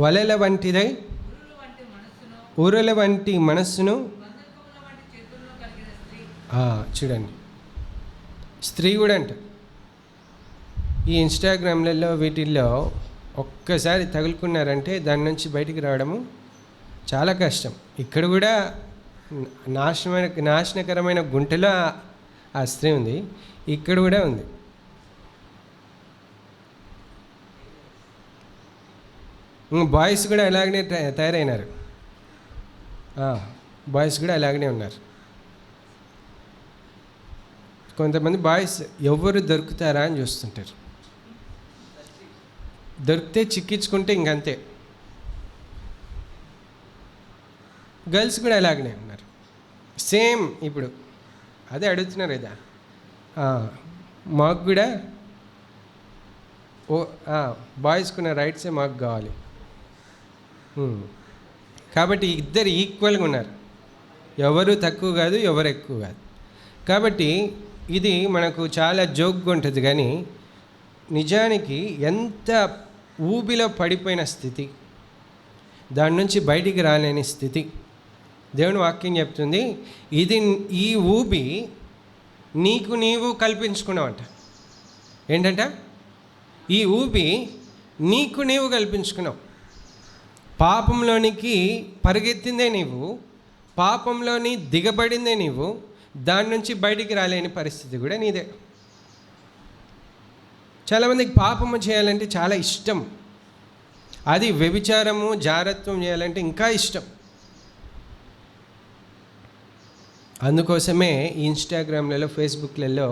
Speaker 1: వలల వంటిదై ఉరుల వంటి మనస్సును. చూడండి, స్త్రీ కూడా అంట. ఈ ఇన్స్టాగ్రామ్లలో వీటిల్లో ఒక్కసారి తగులుకున్నారంటే దాని నుంచి బయటికి రావడము చాలా కష్టం. ఇక్కడ కూడా నాశనకరమైన గుంటలో ఆ స్త్రీ ఉంది, ఇక్కడ కూడా ఉంది. బాయ్స్ కూడా అలాగనే తయారైనారు. బాయ్స్ కూడా అలాగనే ఉన్నారు. కొంతమంది బాయ్స్ ఎవరు దొరుకుతారా అని చూస్తుంటారు. దొరికితే చిక్కించుకుంటే ఇంకంతే. గర్ల్స్ కూడా అలాగనే ఉన్నారు. సేమ్ ఇప్పుడు అదే అడుగుతున్నారు కదా, మాకు కూడా బాయ్స్కున్న రైట్సే మాకు కావాలి. కాబట్టి ఇద్దరు ఈక్వల్గా ఉన్నారు, ఎవరు తక్కువ కాదు, ఎవరు ఎక్కువ కాదు. కాబట్టి ఇది మనకు చాలా జోక్గా ఉంటుంది, కానీ నిజానికి ఎంత ఊబిలో పడిపోయిన స్థితి, దాని నుంచి బయటికి రాలేని స్థితి. దేవుని వాక్యం చెప్తుంది, ఇది ఈ ఊబి నీకు నీవు కల్పించుకున్నావంట. ఏంటంట? ఈ ఊబి నీకు నీవు కల్పించుకున్నావు. పాపంలోనికి పరిగెత్తిందే నీవు, పాపంలోని దిగబడిందే నీవు, దాని నుంచి బయటికి రాలేని పరిస్థితి కూడా నీదే. చాలామందికి పాపము చేయాలంటే చాలా ఇష్టం, అది వ్యభిచారము జారత్వం చేయాలంటే ఇంకా ఇష్టం. అందుకోసమే ఈ ఇన్స్టాగ్రామ్లలో ఫేస్బుక్లలో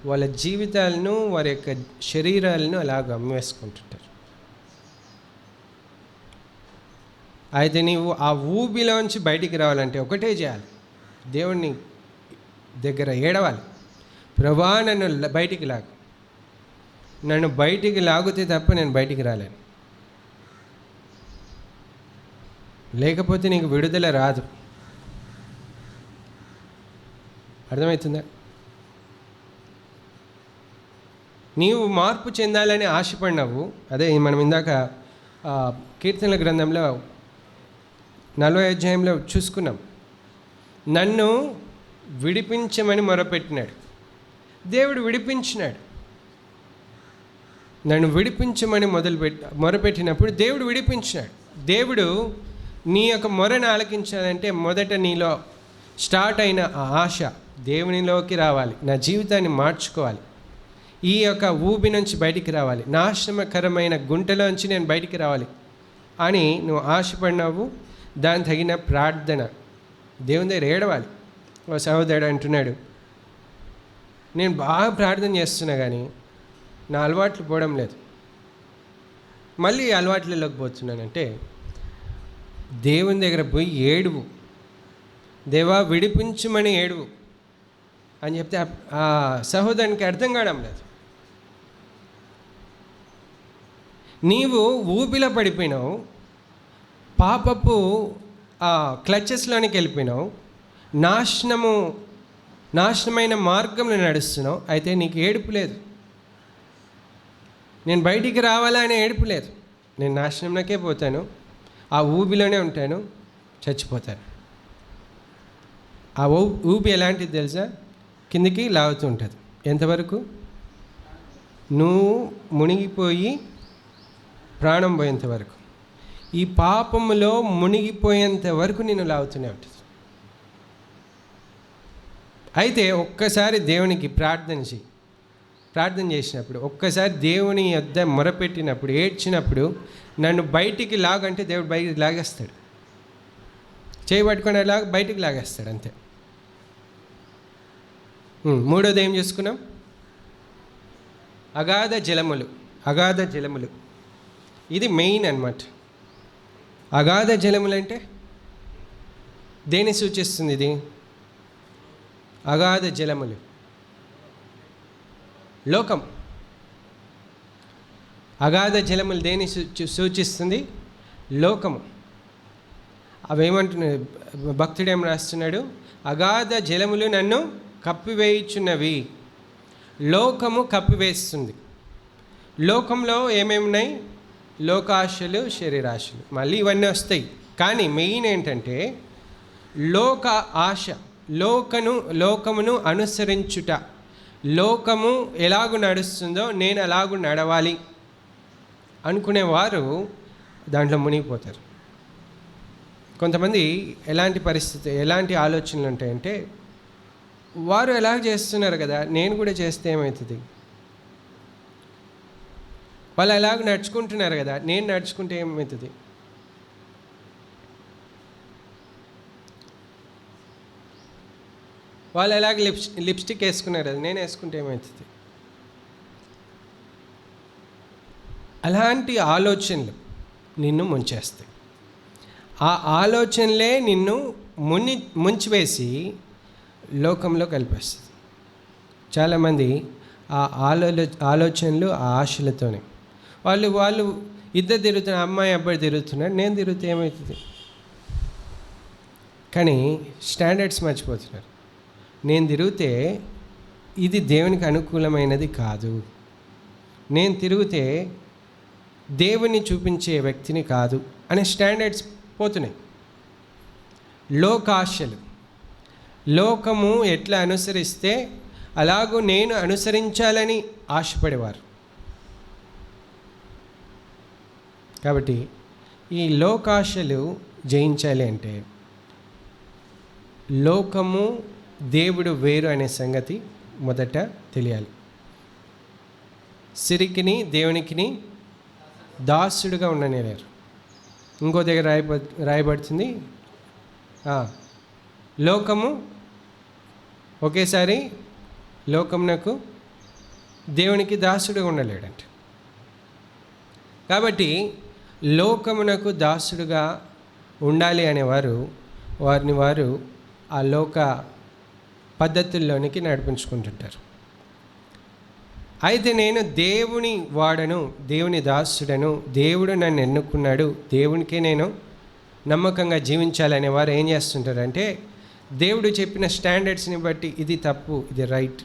Speaker 1: వాళ్ళ జీవితాలను వారి యొక్క శరీరాలను అలాగ అమ్మేసుకుంటుంటారు. అయితే నీవు ఆ ఊబిలోంచి బయటికి రావాలంటే ఒకటే చేయాలి, దేవుణ్ణి దగ్గర ఏడవాలి, ప్రభువా నన్ను బయటికి లాగు, నన్ను బయటికి లాగితే తప్ప నేను బయటికి రాలేను, లేకపోతే నీకు విడుదల రాదు. అర్థమవుతుందా? నీవు మార్పు చెందాలని ఆశపడినావు. అదే మనం ఇందాక కీర్తనల గ్రంథంలో 40వ అధ్యాయంలో చూసుకున్నాం. నన్ను విడిపించమని మొరపెట్టినాడు, దేవుడు విడిపించినాడు. నన్ను విడిపించమని మొరపెట్టినప్పుడు దేవుడు విడిపించినాడు. దేవుడు నీ యొక్క మొరను ఆలకించాలంటే మొదట నీలో స్టార్ట్ అయిన ఆ ఆశ దేవునిలోకి రావాలి, నా జీవితాన్ని మార్చుకోవాలి, ఈ యొక్క ఊబి నుంచి బయటికి రావాలి, నాశనకరమైన గుంటలోంచి నేను బయటికి రావాలి అని నువ్వు ఆశపడినావు. దాని తగిన ప్రార్థన దేవుని దగ్గర ఏడవాలి. ఓ సహోదరుడు అంటున్నాడు, నేను బాగా ప్రార్థన చేస్తున్నా కానీ నా అలవాట్లు పోవడం లేదు, మళ్ళీ అలవాట్లలోకి పోతున్నానంటే దేవుని దగ్గర పోయి ఏడువు, దేవా విడిపించమని ఏడువు అని చెప్తే ఆ సహోదరునికి అర్థం కావడం లేదు. నీవు ఊబిలో పడిపోయినావు, పాపపు క్లచెస్లోనికి వెళ్ళిపోయినావు, నాశనమైన మార్గంలో నడుస్తున్నావు. అయితే నీకు ఏడుపు లేదు, నేను బయటికి రావాలా అనే ఏడుపు లేదు. నేను నాశనంలోకే పోతాను, ఆ ఊబిలోనే ఉంటాను, చచ్చిపోతాను. ఆ ఊబి ఎలాంటిది తెలుసా? కిందికి లాగుతూ ఉంటుంది. ఎంతవరకు? నువ్వు మునిగిపోయి ప్రాణం పోయేంత వరకు, ఈ పాపములో మునిగిపోయేంత వరకు నేను లాగుతూనే ఉంటుంది. అయితే ఒక్కసారి దేవునికి ప్రార్థన చేసినప్పుడు, ఒక్కసారి దేవుని యొద్ద మొరపెట్టినప్పుడు, ఏడ్చినప్పుడు, నన్ను బయటికి లాగంటే దేవుడు బయటికి లాగేస్తాడు. చేయబట్టుకుని బయటికి లాగేస్తాడు అంతే. మూడోది ఏం చేసుకున్నాం? అగాధ జలములు. ఇది మెయిన్ అన్నమాట. అగాధ జలములు అంటే దేన్ని సూచిస్తుంది? ఇది అగాధ జలములు లోకం. అగాధ జలములు దేన్ని సూచిస్తుంది? లోకము. అవేమంటున్నాడు భక్తుడు? ఏం రాస్తున్నాడు? అగాధ జలములు నన్ను కప్పివేయుచున్నవి. లోకము కప్పివేస్తుంది. లోకంలో ఏమేమి ఉన్నాయి? లోకాశలు, శరీరాశలు, మళ్ళీ ఇవన్నీ వస్తాయి. కానీ మెయిన్ ఏంటంటే లోక ఆశ, లోకమును అనుసరించుట. లోకము ఎలాగూ నడుస్తుందో నేను అలాగూ నడవాలి అనుకునేవారు దాంట్లో మునిగిపోతారు. కొంతమంది ఎలాంటి ఆలోచనలు ఉంటాయంటే, వారు ఎలా చేస్తున్నారు కదా, నేను కూడా చేస్తే ఏమవుతుంది? వాళ్ళు ఎలాగ నడుచుకుంటున్నారు కదా, నేను నడుచుకుంటే ఏమవుతుంది? వాళ్ళు ఎలాగ లిప్స్టిక్ వేసుకున్నారు కదా, నేను వేసుకుంటే ఏమవుతుంది? అలాంటి ఆలోచనలు నిన్ను ముంచేస్తాయి. ఆ ఆలోచనలే నిన్ను ముంచివేసి లోకంలో కలిపేస్తుంది. చాలామంది ఆ ఆలోచనలు, ఆ ఆశలతోనే వాళ్ళు ఇద్దరు తిరుగుతున్నారు, అమ్మాయి అబ్బాయి తిరుగుతున్నారు, నేను తిరిగితే ఏమవుతుంది? కానీ స్టాండర్డ్స్ మర్చిపోతున్నారు. నేను తిరిగితే ఇది దేవునికి అనుకూలమైనది కాదు, నేను తిరిగితే దేవుని చూపించే వ్యక్తిని కాదు అనే స్టాండర్డ్స్ పోతున్నాయి. లోకాశలు, లోకము ఎట్లా అనుసరిస్తే అలాగూ నేను అనుసరించాలని ఆశపడేవారు. కాబట్టి ఈ లోకాశలు జయించాలి అంటే లోకము దేవుడు వేరు అనే సంగతి మొదట తెలియాలి. సిరికిని దేవునికిని దాసుడుగా ఉండనేలేరు. ఇంకో దగ్గర రాయబడుతుంది, లోకము ఒకేసారి లోకమునకు దేవునికి దాసుడుగా ఉండలేడంట. కాబట్టి లోకమునకు దాసుడుగా ఉండాలి అనేవారు వారు ఆ లోక పద్ధతుల్లోనికి నడిపించుకుంటుంటారు. అయితే నేను దేవుని వాడను, దేవుని దాసుడను, దేవుడు నన్ను ఎన్నుకున్నాడు, దేవునికే నేను నమ్మకంగా జీవించాలనే వారు ఏం చేస్తుంటారంటే దేవుడు చెప్పిన స్టాండర్డ్స్ని బట్టి ఇది తప్పు, ఇది రైట్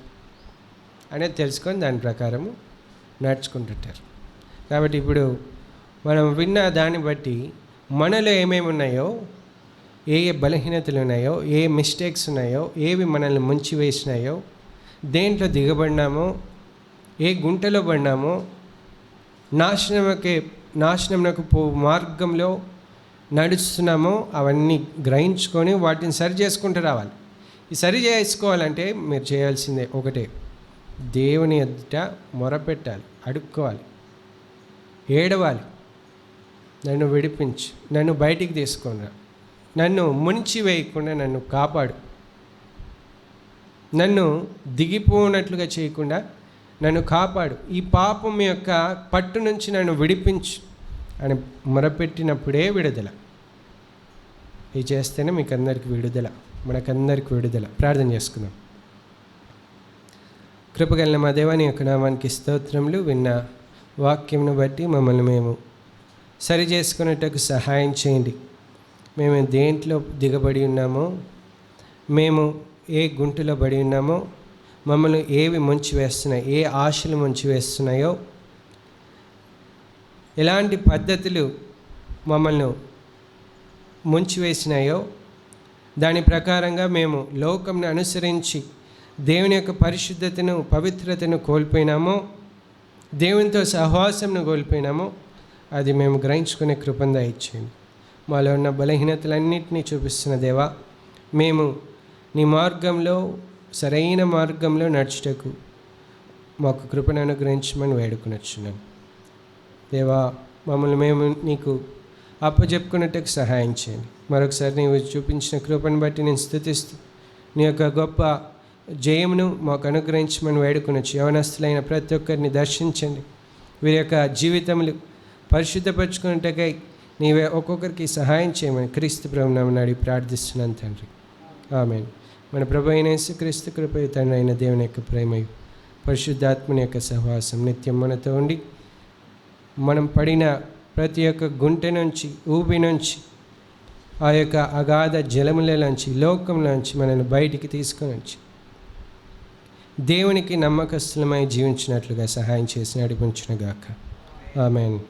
Speaker 1: అనేది తెలుసుకొని దాని ప్రకారము నడుచుకుంటుంటారు. కాబట్టి ఇప్పుడు మనం విన్న దాన్ని బట్టి మనలో ఏమేమి ఉన్నాయో, ఏ బలహీనతలు ఉన్నాయో, ఏ మిస్టేక్స్ ఉన్నాయో, ఏవి మనల్ని ముంచి వేసినాయో, దేంట్లో దిగబడినామో, ఏ గుంటలో పడినామో, నాశనమునకు మార్గంలో నడుస్తున్నామో అవన్నీ గ్రహించుకొని వాటిని సరి చేసుకుంటూ రావాలి. ఈ సరి చేసుకోవాలంటే మీరు చేయాల్సిందే ఒకటే, దేవుని ఎదుట మొరపెట్టాలి, అడుక్కోవాలి, ఏడవాలి, నన్ను విడిపించు, నన్ను బయటికి తీసుకొని రా, నన్ను ముంచి వేయకుండా నన్ను కాపాడు, నన్ను దిగిపోనట్లుగా చేయకుండా నన్ను కాపాడు, ఈ పాపం యొక్క పట్టు నుంచి నన్ను విడిపించు అని మొరపెట్టినప్పుడే విడుదల. ఇది చేస్తేనే మీకు అందరికి విడుదల, మనకందరికి విడుదల. ప్రార్థన చేసుకుందాం. కృపగలిగిన మా దేవాని యొక్క నామానికి స్తోత్రములు. విన్న వాక్యంను బట్టి మమ్మల్ని మేము సరి చేసుకునేటకు సహాయం చేయండి. మేము దేంట్లో దిగబడి ఉన్నామో, మేము ఏ గుంటలో పడి ఉన్నామో, మమ్మల్ని ఏవి ముంచి వేస్తున్నాయి, ఏ ఆశలు ముంచి వేస్తున్నాయో, ఎలాంటి పద్ధతులు మమ్మల్ని ముంచివేసినాయో దాని ప్రకారంగా మేము లోకంను అనుసరించి దేవుని యొక్క పరిశుద్ధతను, పవిత్రతను కోల్పోయినామో, దేవునితో సహవాసంను కోల్పోయినామో అది మేము గ్రహించుకునే కృపను దయచేయండి. మాలో ఉన్న బలహీనతలన్నింటినీ చూపిస్తున్న దేవా, మేము నీ మార్గంలో సరైన మార్గంలో నడుచుటకు మాకు కృపను అనుగ్రహించమని వేడుకొనొచ్చున్నాను. దేవా, మమ్మల్ని మేము నీకు అప్పచెప్పుకున్నట్టుకు సహాయం చేయండి. మరొకసారి నీవు చూపించిన కృపను బట్టి నేను స్తుతిస్తూ నీ యొక్క గొప్ప జయమును మాకు అనుగ్రహించమని వేడుకొనొచ్చు. యవనస్తులైన ప్రతి ఒక్కరిని దర్శించండి. వీరి యొక్క జీవితములు పరిశుద్ధపరచుకున్నట్టుకై నీవే ఒక్కొక్కరికి సహాయం చేయమని క్రీస్తు ప్రభువు నామమున అడిగి ప్రార్థిస్తున్నాను తండ్రి. ఆమేన్. మన ప్రభు అయిన యేసుక్రీస్తు కృపయు తండ్రి అయిన దేవుని యొక్క ప్రేమయు పరిశుద్ధాత్మని యొక్క సహవాసం నిత్యం మనతో ఉండి మనం పడిన ప్రతి ఒక్క గుంటె నుంచి, ఊబి నుంచి, ఆ యొక్క అగాధ జలములలోంచి, లోకంలోంచి మనల్ని బయటికి తీసుకొని వచ్చి దేవునికి నమ్మకస్తులమై జీవించినట్లుగా సహాయం చేసి నడిపించునుగాక. ఆమేన్.